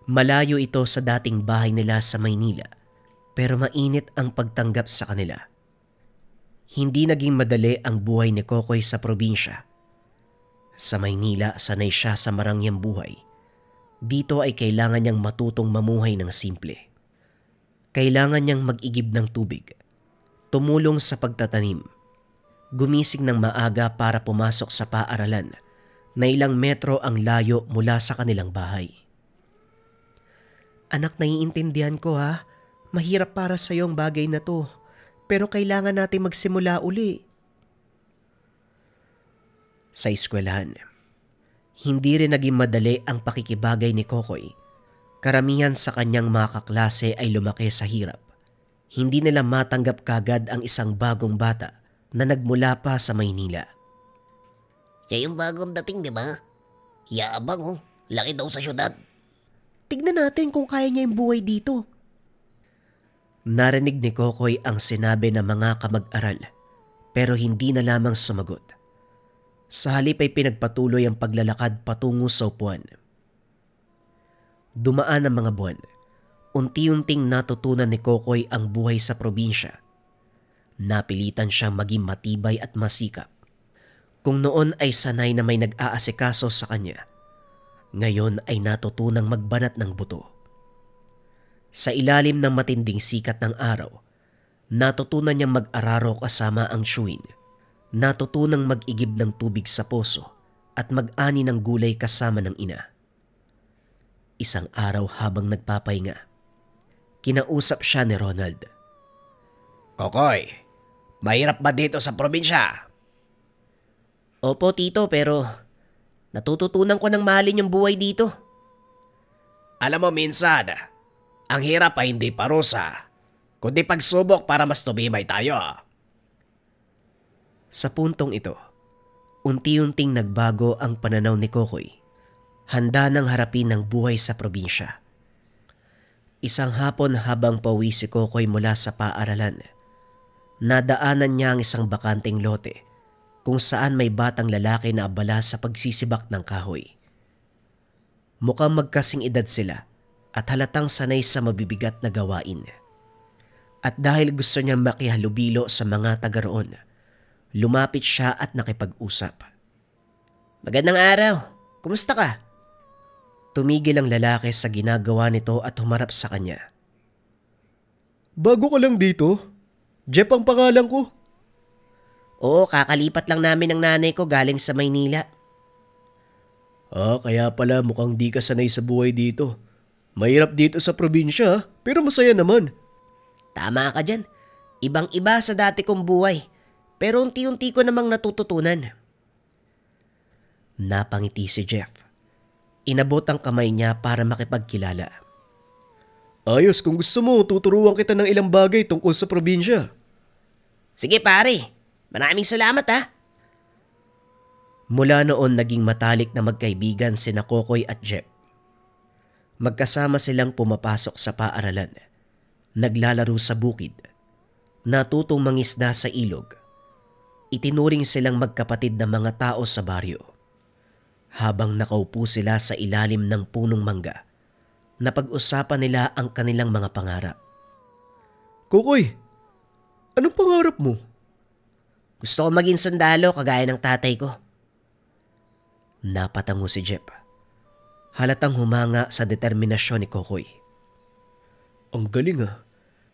Malayo ito sa dating bahay nila sa Maynila, pero mainit ang pagtanggap sa kanila. Hindi naging madali ang buhay ni Kokoy sa probinsya. Sa Maynila, sanay siya sa marangyang buhay. Dito ay kailangan niyang matutong mamuhay ng simple. Kailangan niyang mag-igib ng tubig, tumulong sa pagtatanim, gumising ng maaga para pumasok sa paaralan na ilang metro ang layo mula sa kanilang bahay. Anak, naiintindihan ko ha. Mahirap para sa ang bagay na to. Pero kailangan natin magsimula uli. Sa eskwelahan, hindi rin naging madali ang pakikibagay ni Kokoy. Karamihan sa kanyang mga kaklase ay lumaki sa hirap. Hindi nila matanggap kagad ang isang bagong bata na nagmula pa sa Maynila. Siya yung bagong dating, di ba? Yaabang oh, laki daw sa syudad. Tignan natin kung kaya niya yung buhay dito. Narinig ni Kokoy ang sinabi ng mga kamag-aral, pero hindi na lamang sumagot. Sa halip ay pinagpatuloy ang paglalakad patungo sa upuan. Dumaan ang mga buwan. Unti-unting natutunan ni Kokoy ang buhay sa probinsya. Napilitan siyang maging matibay at masikap. Kung noon ay sanay na may nag-aasikaso sa kanya, ngayon ay natutunang magbanat ng buto. Sa ilalim ng matinding sikat ng araw, natutunan niyang mag-araro kasama ang tsuin. Natutunang mag-igib ng tubig sa poso at mag-ani ng gulay kasama ng ina. Isang araw habang nagpapahinga, kinausap siya ni Ronald. Kokoy, mahirap ba dito sa probinsya? Opo tito, pero natututunan ko ng mahalin yung buhay dito. Alam mo minsan, ang hirap ay hindi parusa, kundi pagsubok para mas tumibay tayo. Sa puntong ito, unti-unting nagbago ang pananaw ni Kokoy. Handa nang harapin ang buhay sa probinsya. Isang hapon habang pauwi si Kokoy mula sa paaralan, nadaanan niya ang isang bakanteng lote kung saan may batang lalaki na abala sa pagsisibak ng kahoy. Mukhang magkasing edad sila at halatang sanay sa mabibigat na gawain. At dahil gusto niyang makihalubilo sa mga taga roon, lumapit siya at nakipag-usap. Magandang araw, kumusta ka? Tumigil ang lalaki sa ginagawa nito at humarap sa kanya. Bago ka lang dito? Jeff ang pangalan ko. Oo, kakalipat lang namin ng nanay ko galing sa Maynila. Kaya pala mukhang di ka sanay sa buhay dito. Mahirap dito sa probinsya, pero masaya naman. Tama ka dyan. Ibang-iba sa dati kong buhay. Pero unti-unti ko namang natututunan. Napangiti si Jeff. Inabot ang kamay niya para makipagkilala. Ayos, kung gusto mo, tuturuan kita ng ilang bagay tungkol sa probinsya. Sige pare, maraming salamat ha. Mula noon naging matalik na magkaibigan sina Kokoy at Jeff. Magkasama silang pumapasok sa paaralan, naglalaro sa bukid, natutong mangisda sa ilog. Itinuring silang magkapatid na mga tao sa baryo. Habang nakaupo sila sa ilalim ng punong mangga, napag-usapan nila ang kanilang mga pangarap. Kokoy, anong pangarap mo? Gusto ko maging sundalo kagaya ng tatay ko. Napatango si Jeff. Halatang humanga sa determinasyon ni Kokoy. Ang galing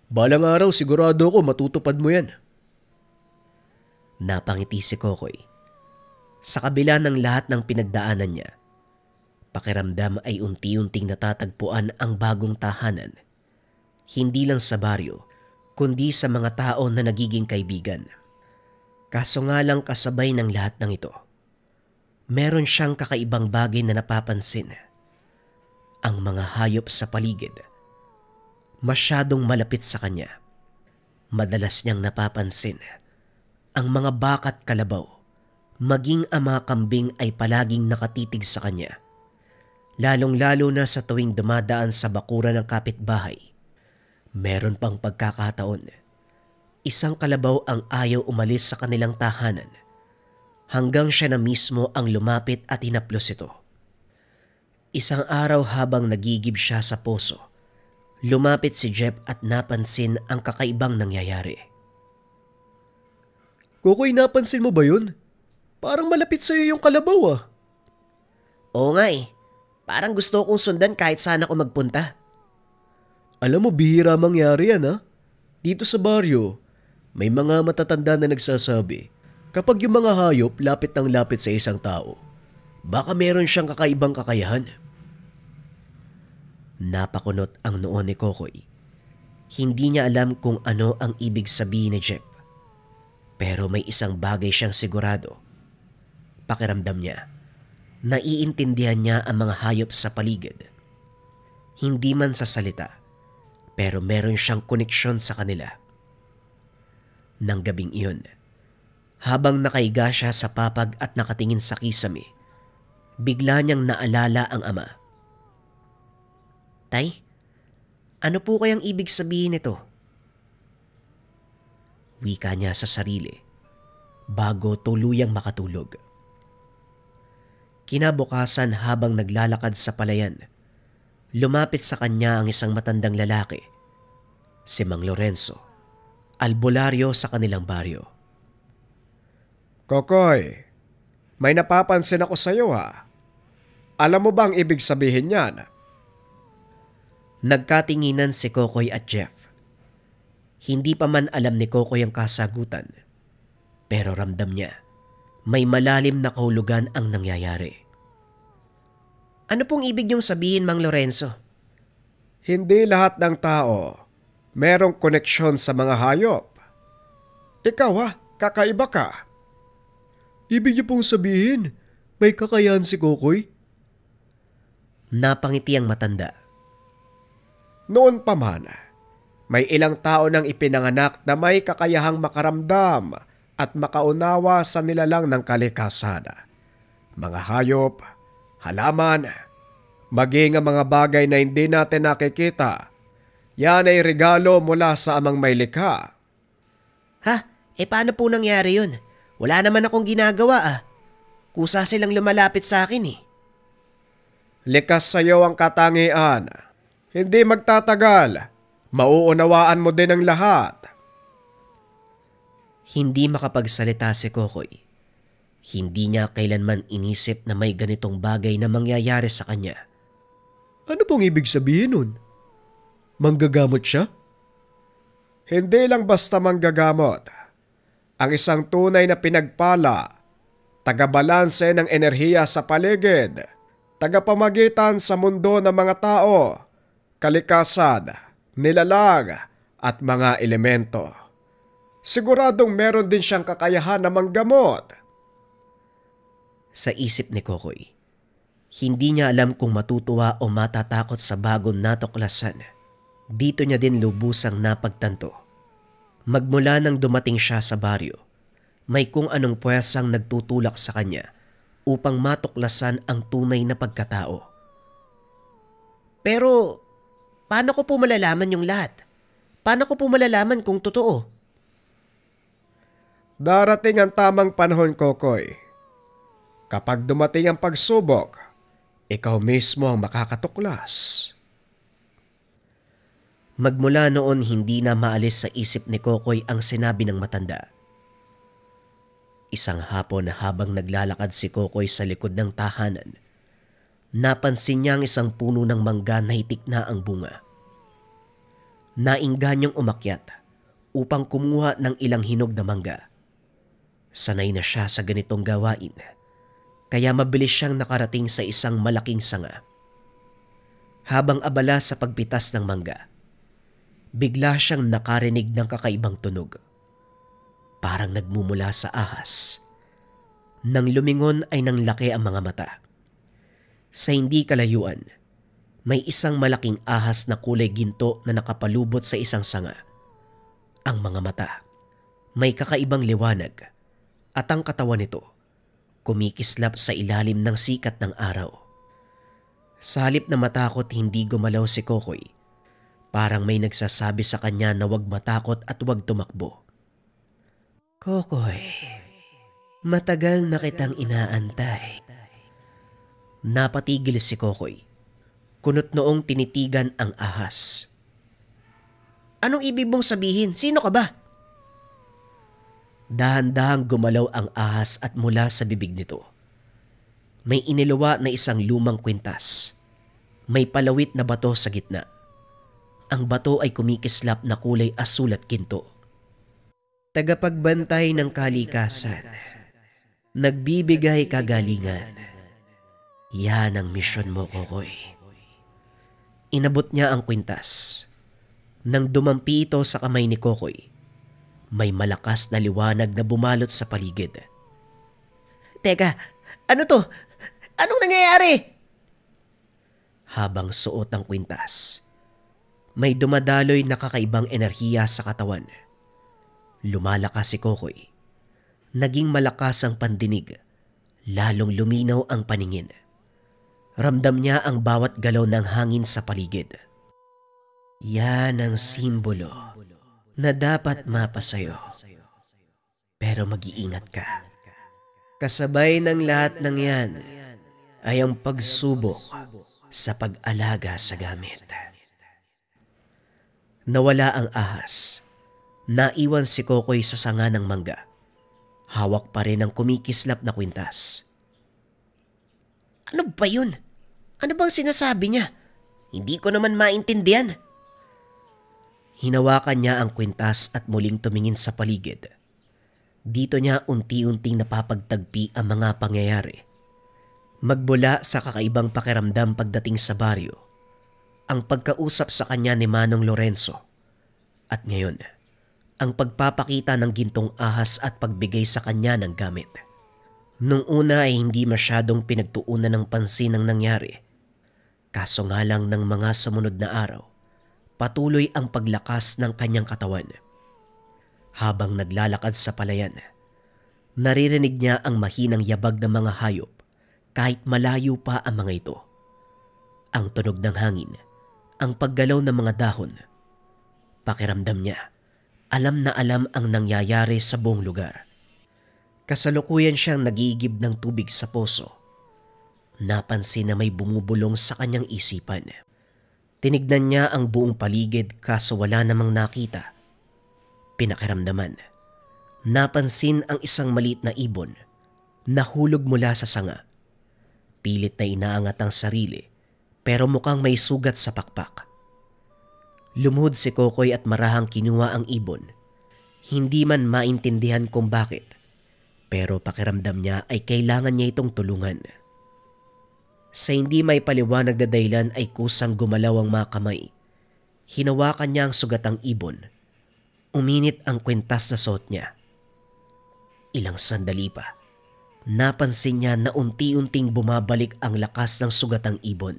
Balang araw sigurado ko matutupad mo yan. Napangiti si Kokoy. Sa kabila ng lahat ng pinagdaanan niya, pakiramdam ay unti-unting natatagpuan ang bagong tahanan. Hindi lang sa baryo, kundi sa mga tao na nagiging kaibigan. Kaso nga lang kasabay ng lahat ng ito, meron siyang kakaibang bagay na napapansin. Ang mga hayop sa paligid, masyadong malapit sa kanya. Madalas niyang napapansin ang mga baka at kalabaw, maging ang mga kambing ay palaging nakatitig sa kanya. Lalong-lalo na sa tuwing dumadaan sa bakuran ng kapitbahay. Meron pang pagkakataon, isang kalabaw ang ayaw umalis sa kanilang tahanan hanggang siya na mismo ang lumapit at hinaplos ito. Isang araw habang nagigib siya sa poso, lumapit si Jeff at napansin ang kakaibang nangyayari. Kokoy, napansin mo ba yun? Parang malapit sa'yo yung kalabaw ah. Oo nga eh. Parang gusto kong sundan kahit saan ako magpunta. Alam mo, bihira mangyari yan ha. Dito sa baryo, may mga matatanda na nagsasabi, kapag yung mga hayop lapit ng lapit sa isang tao, baka meron siyang kakaibang kakayahan. Napakunot ang noo ni Kokoy. Hindi niya alam kung ano ang ibig sabihin ni Jeff. Pero may isang bagay siyang sigurado. Pakiramdam niya, naiintindihan niya ang mga hayop sa paligid. Hindi man sa salita, pero meron siyang koneksyon sa kanila. Nang gabing iyon, habang nakaiga siya sa papag at nakatingin sa kisame, bigla niyang naalala ang ama. Tay, ano po kayang ibig sabihin nito? Wika niya sa sarili bago tuluyang makatulog. Kinabukasan habang naglalakad sa palayan, lumapit sa kanya ang isang matandang lalaki, si Mang Lorenzo, albularyo sa kanilang baryo. Kokoy, may napapansin ako sa iyo ha. Alam mo bang ibig sabihin niyan? Nagkatinginan si Kokoy at Jeff. Hindi pa man alam ni Kokoy ang kasagutan, pero ramdam niya may malalim na kahulugan ang nangyayari. Ano pong ibig niyong sabihin, Mang Lorenzo? Hindi lahat ng tao merong koneksyon sa mga hayop. Ikaw kakaiba ka. Ibig niyo pong sabihin, may kakayahan si Kokoy? Napangiti ang matanda. Noon pa man, may ilang tao nang ipinanganak na may kakayahang makaramdam at makaunawa sa nilalang ng kalikasan. Mga hayop, halaman, maging ang mga bagay na hindi natin nakikita. Yan ay regalo mula sa amang may likha. Ha? Paano po nangyari yun? Wala naman akong ginagawa ah. Kusa silang lumalapit sa akin eh. Likas sa iyo ang katangian. Hindi magtatagal. Mauunawaan mo din ang lahat. Hindi makapagsalita si Kokoy. Hindi niya kailanman inisip na may ganitong bagay na mangyayari sa kanya. Ano pong ibig sabihin nun? Manggagamot siya? Hindi lang basta manggagamot. Ang isang tunay na pinagpala, tagabalanse ng enerhiya sa paligid, tagapamagitan sa mundo ng mga tao, kalikasan, nilalang at mga elemento. Siguradong meron din siyang kakayahan na manggamot. Sa isip ni Kokoy, hindi niya alam kung matutuwa o matatakot sa bagong natuklasan. Dito niya din lubusang napagtanto. Magmula nang dumating siya sa baryo, may kung anong puwesang nagtutulak sa kanya upang matuklasan ang tunay na pagkatao. Pero, paano ko po malalaman yung lahat? Paano ko po malalaman kung totoo? Darating ang tamang panahon, Kokoy. Kapag dumating ang pagsubok, ikaw mismo ang makakatuklas. Magmula noon hindi na maalis sa isip ni Kokoy ang sinabi ng matanda. Isang hapon habang naglalakad si Kokoy sa likod ng tahanan, napansin niya ang isang puno ng mangga na hitik na ang bunga. Naingganyang umakyat upang kumuha ng ilang hinog na mangga. Sanay na siya sa ganitong gawain, kaya mabilis siyang nakarating sa isang malaking sanga. Habang abala sa pagpitas ng mangga, bigla siyang nakarinig ng kakaibang tunog. Parang nagmumula sa ahas. Nang lumingon ay nanglaki ang mga mata. Sa hindi kalayuan, may isang malaking ahas na kulay ginto na nakapalubot sa isang sanga. Ang mga mata, may kakaibang liwanag at ang katawan nito kumikislap sa ilalim ng sikat ng araw. Sa halip na matakot, hindi gumalaw si Kokoy. Parang may nagsasabi sa kanya na huwag matakot at huwag tumakbo. Kokoy, matagal na kitang inaantay. Napatigil si Kokoy. Kunot noong tinitigan ang ahas. Anong ibig mong sabihin? Sino ka ba? Dahan-dahang gumalaw ang ahas at mula sa bibig nito, may iniluwa na isang lumang kwintas. May palawit na bato sa gitna. Ang bato ay kumikislap na kulay asul at ginto. Tagapagbantay ng kalikasan. Nagbibigay kagalingan. Yan ang misyon mo, Kokoy. Inabot niya ang kwintas. Nang dumampi ito sa kamay ni Kokoy, may malakas na liwanag na bumalot sa paligid. Teka, ano to? Anong nangyayari? Habang suot ang kwintas, may dumadaloy na kakaibang enerhiya sa katawan. Lumalakas si Kokoy. Naging malakas ang pandinig. Lalong luminaw ang paningin. Ramdam niya ang bawat galaw ng hangin sa paligid. Yan ang simbolo na dapat mapasayo. Pero mag-iingat ka. Kasabay ng lahat ng yan ay ang pagsubok sa pag-alaga sa gamit. Nawala ang ahas. Naiwan si Kokoy sa sanga ng mangga. Hawak pa rin ang kumikislap na kwintas. Ano ba yun? Ano bang sinasabi niya? Hindi ko naman maintindihan. Hinawakan niya ang kwintas at muling tumingin sa paligid. Dito niya unti-unting napapagtagpi ang mga pangyayari. Magbula sa kakaibang pakiramdam pagdating sa baryo, ang pagkausap sa kanya ni Manong Lorenzo, at ngayon, ang pagpapakita ng gintong ahas at pagbigay sa kanya ng gamit. Nung una ay hindi masyadong pinagtuunan ng pansin ang nangyari. Kaso nga lang ng mga sumunod na araw, patuloy ang paglakas ng kanyang katawan. Habang naglalakad sa palayan, naririnig niya ang mahinang yabag ng mga hayop kahit malayo pa ang mga ito. Ang tunog ng hangin, ang paggalaw ng mga dahon. Pakiramdam niya, alam na alam ang nangyayari sa buong lugar. Kasalukuyan siyang nagigib ng tubig sa poso. Napansin na may bumubulong sa kanyang isipan. Tinignan niya ang buong paligid kaso wala namang nakita. Pinakiramdaman. Napansin ang isang maliit na ibon na hulog mula sa sanga. Pilit na inaangat ang sarili pero mukhang may sugat sa pakpak. Lumuhod si Kokoy at marahang kinuha ang ibon. Hindi man maintindihan kung bakit, pero pakiramdam niya ay kailangan niya itong tulungan. Sa hindi may paliwanag na dahilan ay kusang gumalaw ang mga kamay. Hinawakan niya ang sugatang ibon. Uminit ang kwintas na suot niya. Ilang sandali pa, napansin niya na unti-unting bumabalik ang lakas ng sugatang ibon.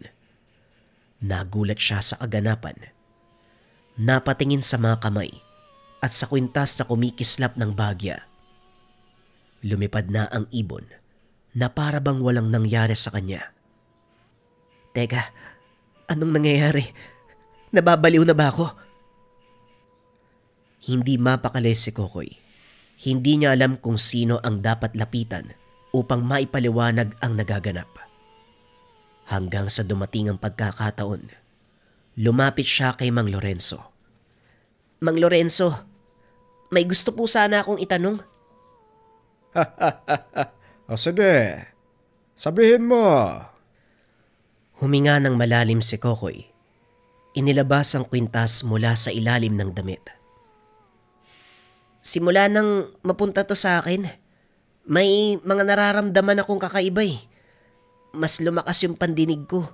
Nagulat siya sa kaganapan. Napatingin sa mga kamay at sa kwintas na kumikislap ng bagya. Lumipad na ang ibon na para bang walang nangyari sa kanya. Teka, anong nangyayari? Nababaliw na ba ako? Hindi mapakali si Kokoy. Hindi niya alam kung sino ang dapat lapitan upang maipaliwanag ang nagaganap. Hanggang sa dumating ang pagkakataon, lumapit siya kay Mang Lorenzo. Mang Lorenzo, may gusto po sana akong itanong. O sige, sabihin mo. Huminga ng malalim si Kokoy. Inilabas ang kwintas mula sa ilalim ng damit. Simula nang mapunta to sa akin, may mga nararamdaman akong kakaiba eh. Mas lumakas yung pandinig ko.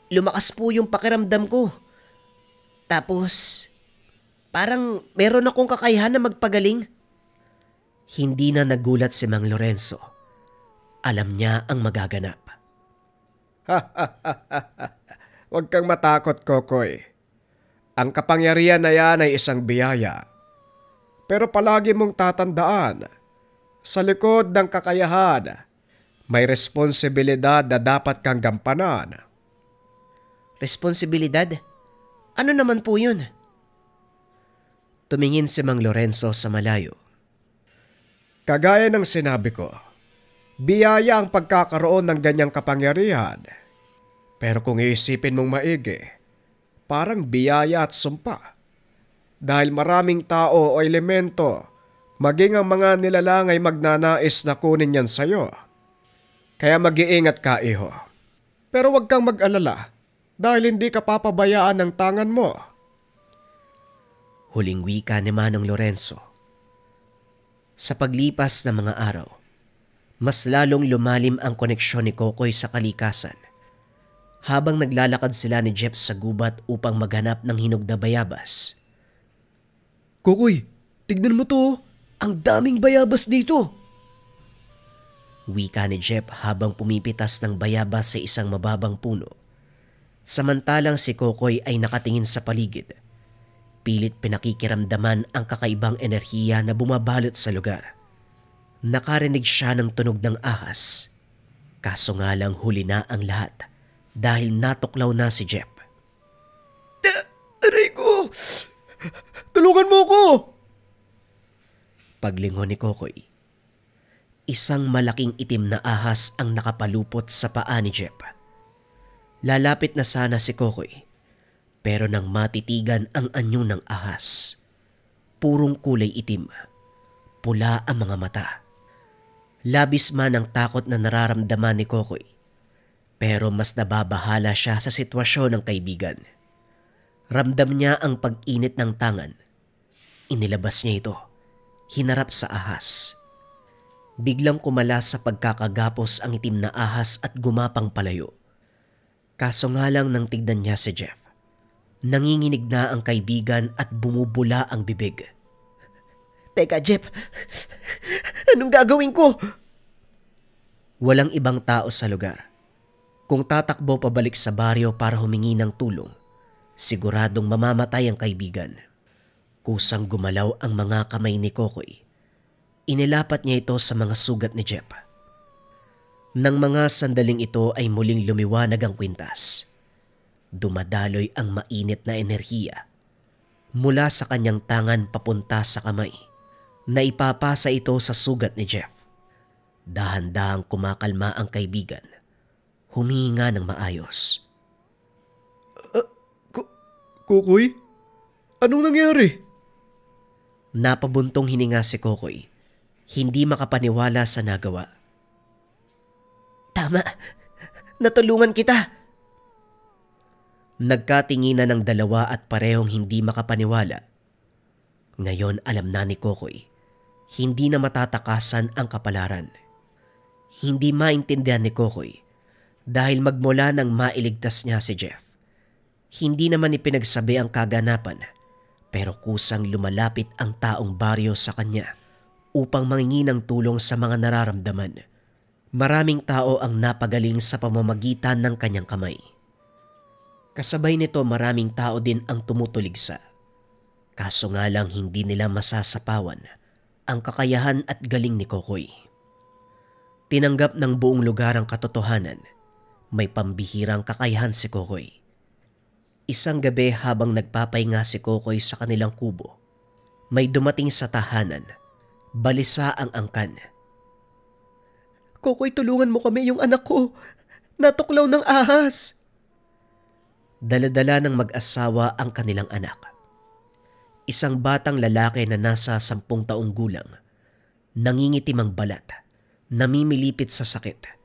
Lumakas po yung pakiramdam ko. Tapos, parang meron akong kakayahan na magpagaling. Hindi na nagulat si Mang Lorenzo. Alam niya ang magaganap. Huwag kang matakot, Kokoy. Ang kapangyarihan na yan ay isang biyaya. Pero palagi mong tatandaan, sa likod ng kakayahan, may responsibilidad na dapat kang gampanan. Responsibilidad? Ano naman po yun? Tumingin si Mang Lorenzo sa malayo. Kagaya ng sinabi ko, biyaya ang pagkakaroon ng ganyang kapangyarihan. Pero kung iisipin mong maigi, parang biyaya at sumpa. Dahil maraming tao o elemento, maging ang mga nilalang ay magnanais na kunin yan sa'yo. Kaya mag-iingat ka, iho. Pero huwag kang mag-alala dahil hindi ka papabayaan ng tangan mo. Huling wika ni Manong Lorenzo. Sa paglipas ng mga araw, mas lalong lumalim ang koneksyon ni Kokoy sa kalikasan. Habang naglalakad sila ni Jeff sa gubat upang maghanap ng hinog na bayabas. Kokoy, tignan mo to. Ang daming bayabas dito. Wika ni Jeff habang pumipitas ng bayabas sa isang mababang puno. Samantalang si Kokoy ay nakatingin sa paligid. Pilit pinakikiramdaman ang kakaibang enerhiya na bumabalot sa lugar. Nakarinig siya ng tunog ng ahas. Kaso nga lang huli na ang lahat dahil natuklaw na si Jeff. Aray ko! Tulungan mo ko! Paglingon ni Kokoy, isang malaking itim na ahas ang nakapalupot sa paa ni Jeff. Lalapit na sana si Kokoy, pero nang matitigan ang anyo ng ahas, purong kulay itim, pula ang mga mata. Labis man ang takot na nararamdaman ni Kokoy, pero mas nababahala siya sa sitwasyon ng kaibigan. Ramdam niya ang pag-init ng tangan. Inilabas niya ito, hinarap sa ahas. Biglang kumalas sa pagkakagapos ang itim na ahas at gumapang palayo. Kaso nga lang nang tignan niya si Jeff, nanginginig na ang kaibigan at bumubula ang bibig. Teka Jeff, anong gagawin ko? Walang ibang tao sa lugar. Kung tatakbo pabalik sa baryo para humingi ng tulong, siguradong mamamatay ang kaibigan. Kusang gumalaw ang mga kamay ni Kokoy. Inilapat niya ito sa mga sugat ni Jeff. Nang mga sandaling ito ay muling lumiwanag ang kwintas. Dumadaloy ang mainit na enerhiya mula sa kanyang tangan papunta sa kamay na ipapasa ito sa sugat ni Jeff. Dahan-dahang kumakalma ang kaibigan. Humihinga ng maayos. Kokoy? Anong nangyari? Napabuntong hininga si Kokoy. Hindi makapaniwala sa nagawa. Tama, natulungan kita. Nagkatinginan ng dalawa at parehong hindi makapaniwala. Ngayon alam na ni Kokoy, hindi na matatakasan ang kapalaran. Hindi maintindihan ni Kokoy dahil magmula nang mailigtas niya si Jeff. Hindi naman ipinagsabi ang kaganapan pero kusang lumalapit ang taong baryo sa kanya upang mangingi ng tulong sa mga nararamdaman. Maraming tao ang napagaling sa pamamagitan ng kanyang kamay. Kasabay nito maraming tao din ang tumutuligsa. Kaso nga lang hindi nila masasapawan ang kakayahan at galing ni Kokoy. Tinanggap ng buong lugar ang katotohanan. May pambihirang kakayahan si Kokoy. Isang gabi habang nagpapahinga si Kokoy sa kanilang kubo, may dumating sa tahanan. Balisa ang angkan. Kokoy, tulungan mo kami, yung anak ko. Natuklaw ng ahas. Daladala ng mag-asawa ang kanilang anak. Isang batang lalaki na nasa 10 taong gulang. Nangingitim ang balat. Namimilipit sa sakit.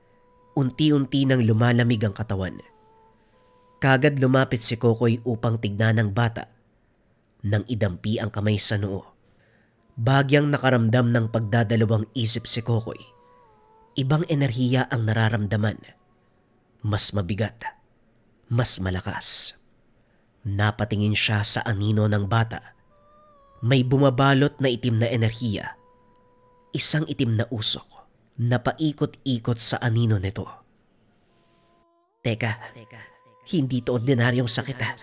Unti-unti nang lumalamig ang katawan. Kagad lumapit si Kokoy upang tignan ng bata nang idampi ang kamay sa noo. Bagyang nakaramdam ng pagdadalawang isip si Kokoy. Ibang enerhiya ang nararamdaman. Mas mabigat, mas malakas. Napatingin siya sa anino ng bata. May bumabalot na itim na enerhiya. Isang itim na usok na paikot-ikot sa anino nito. Teka, hindi to ordinaryong sakit ah.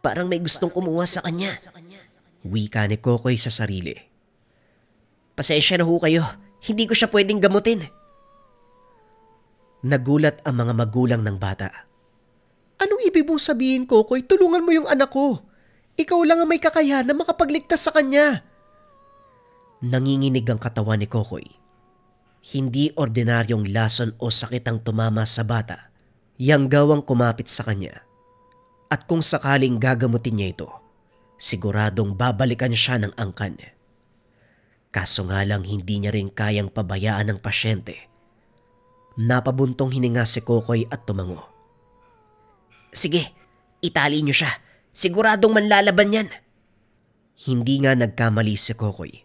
Parang may gustong kumuha sa kanya. Wika ni Kokoy sa sarili. Pasensya na ho kayo, hindi ko siya pwedeng gamutin. Nagulat ang mga magulang ng bata. Anong ibig mong sabihin, Kokoy? Tulungan mo yung anak ko. Ikaw lang ang may kakayahan na makapagligtas sa kanya. Nanginginig ang katawan ni Kokoy. Hindi ordinaryong lason o sakit ang tumama sa bata. Yang gawang kumapit sa kanya. At kung sakaling gagamutin niya ito, siguradong babalikan siya ng angkan. Kaso nga lang hindi niya rin kayang pabayaan ng pasyente. Napabuntong hininga si Kokoy at tumango. Sige, itali niyo siya. Siguradong manlalaban yan. Hindi nga nagkamali si Kokoy.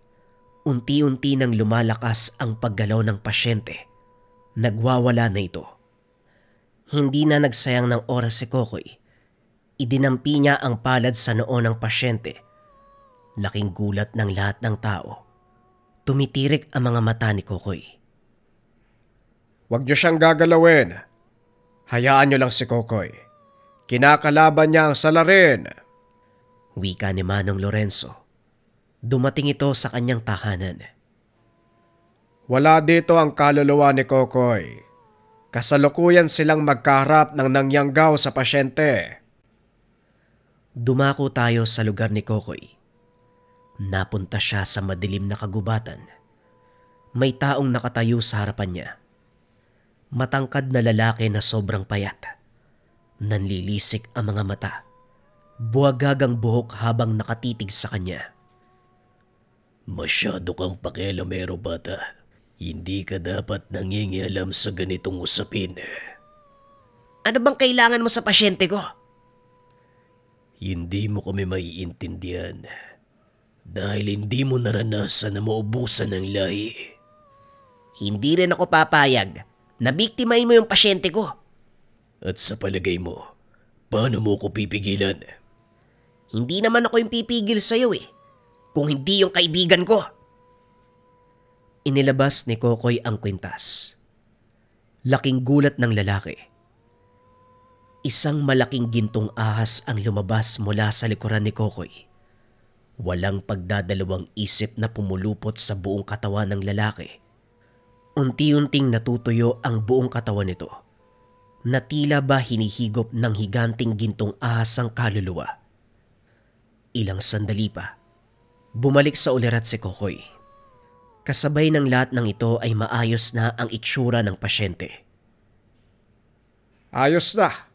Unti-unti nang lumalakas ang paggalaw ng pasyente. Nagwawala na ito. Hindi na nagsayang ng oras si Kokoy. Idinampi niya ang palad sa noo ng pasyente. Laking gulat ng lahat ng tao. Tumitirik ang mga mata ni Kokoy. Huwag niyo siyang gagalawin. Hayaan niyo lang si Kokoy. Kinakalaban niya ang salarin. Wika ni Manong Lorenzo. Dumating ito sa kanyang tahanan. Wala dito ang kaluluwa ni Kokoy. Kasalukuyan silang magkaharap ng nangyanggaw sa pasyente. Dumako tayo sa lugar ni Kokoy. Napunta siya sa madilim na kagubatan. May taong nakatayo sa harapan niya. Matangkad na lalaki na sobrang payat. Nanlilisik ang mga mata. Buwagag ang buhok habang nakatitig sa kanya. Masyado kang pakialamero, bata. Hindi ka dapat nangingialam sa ganitong usapin. Ano bang kailangan mo sa pasyente ko? Hindi mo kami maiintindihan dahil hindi mo naranasan na maubusan ng lahi. Hindi rin ako papayag na biktimahin mo yung pasyente ko. At sa palagay mo, paano mo ko pipigilan? Hindi naman ako yung pipigil sa'yo kung hindi yung kaibigan ko. Inilabas ni Kokoy ang kwintas. Laking gulat ng lalaki. Isang malaking gintong ahas ang lumabas mula sa likuran ni Kokoy. Walang pagdadalawang isip na pumulupot sa buong katawan ng lalaki. Unti-unting natutuyo ang buong katawan nito, na tila ba hinihigop ng higanting gintong ahas ang kaluluwa. Ilang sandali pa, bumalik sa ulirat si Kokoy. Kasabay ng lahat ng ito ay maayos na ang itsura ng pasyente. Ayos na.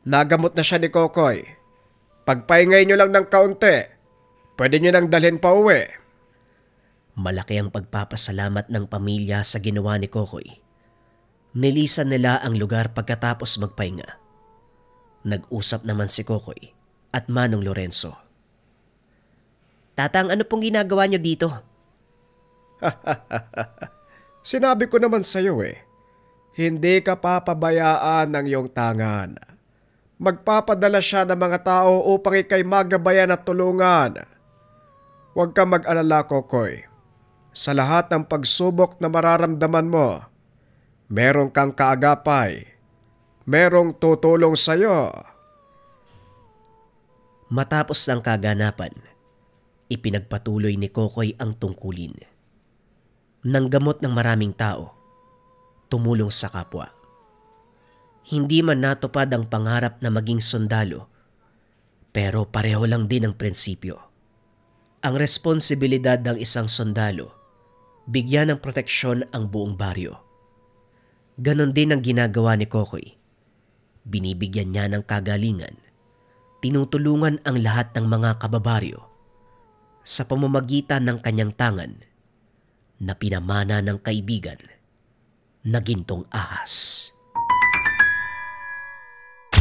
Nagamot na siya ni Kokoy. Pagpaingay niyo lang ng kaunti. Pwede niyo nang dalhin pa uwi. Malaki ang pagpapasalamat ng pamilya sa ginawa ni Kokoy. Nilisan nila ang lugar pagkatapos magpahinga. Nag-usap naman si Kokoy at Manong Lorenzo. Tatang, ano pong ginagawa niyo dito? Sinabi ko naman sa iyo hindi ka papabayaan ng iyong tangan. Magpapadala siya ng mga tao upang ikay magabayan at tulungan. Huwag kang mag-alala, Kokoy. Sa lahat ng pagsubok na mararamdaman mo, meron kang kaagapay. Merong tutulong sa iyo. Matapos ng kaganapan, ipinagpatuloy ni Kokoy ang tungkulin. Nanggamot ng maraming tao, tumulong sa kapwa. Hindi man natupad ang pangarap na maging sundalo, pero pareho lang din ang prinsipyo. Ang responsibilidad ng isang sundalo, bigyan ng proteksyon ang buong baryo. Ganon din ang ginagawa ni Kokoy. Binibigyan niya ng kagalingan, tinutulungan ang lahat ng mga kababaryo sa pamamagitan ng kanyang tangan na pinamana ng kaibigan na gintong ahas.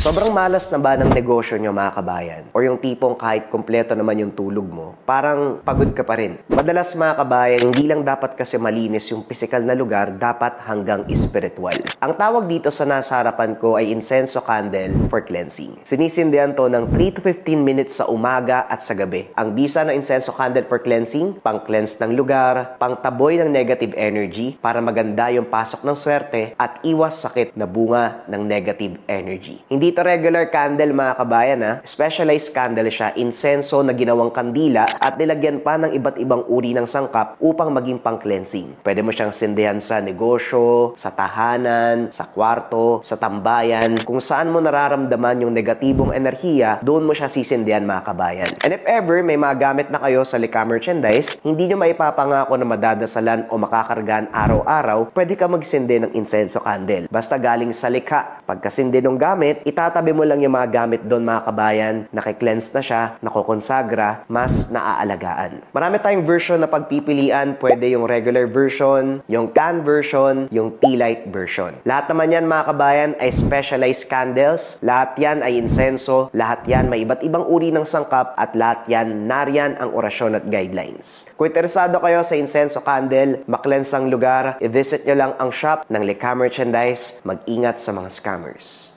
Sobrang malas na ba ng negosyo nyo mga kabayan? Or yung tipong kahit kompleto naman yung tulog mo, parang pagod ka pa rin. Madalas mga kabayan, hindi lang dapat kasi malinis yung physical na lugar, dapat hanggang spiritual. Ang tawag dito sa nasa harapan ko ay incenso candle for cleansing. Sinisindihan to ng 3 to 15 minutes sa umaga at sa gabi. Ang bisa ng incenso candle for cleansing, pang-cleanse ng lugar, pang-taboy ng negative energy para maganda yung pasok ng swerte at iwas sakit na bunga ng negative energy. Hindi ito regular candle mga kabayan specialized candle siya, insenso na ginawang kandila at nilagyan pa ng iba't ibang uri ng sangkap upang maging pang-cleansing. Pwede mo siyang sindihan sa negosyo, sa tahanan, sa kwarto, sa tambayan. Kung saan mo nararamdaman yung negatibong enerhiya, doon mo siya sisindihan mga kabayan. And if ever may magamit na kayo sa Likha merchandise, hindi nyo maipapangako na madadasalan o makakargaan araw-araw, pwede ka magsindi ng insenso candle. Basta galing sa Likha. Pagkasindi ng gamit, itatabi mo lang yung mga gamit doon mga kabayan, nakikleanse na siya, nakokonsagra, mas naaalagaan. Marami tayong version na pagpipilian, pwede yung regular version, yung can version, yung tea light version. Lahat naman yan mga kabayan ay specialized candles, lahat yan ay insenso, lahat yan may iba't ibang uri ng sangkap at lahat yan nariyan ang orasyon at guidelines. Kung interesado kayo sa insenso candle, makleanse ang lugar, i-visit nyo lang ang shop ng Likha Merchandise. Mag-ingat sa mga scammers.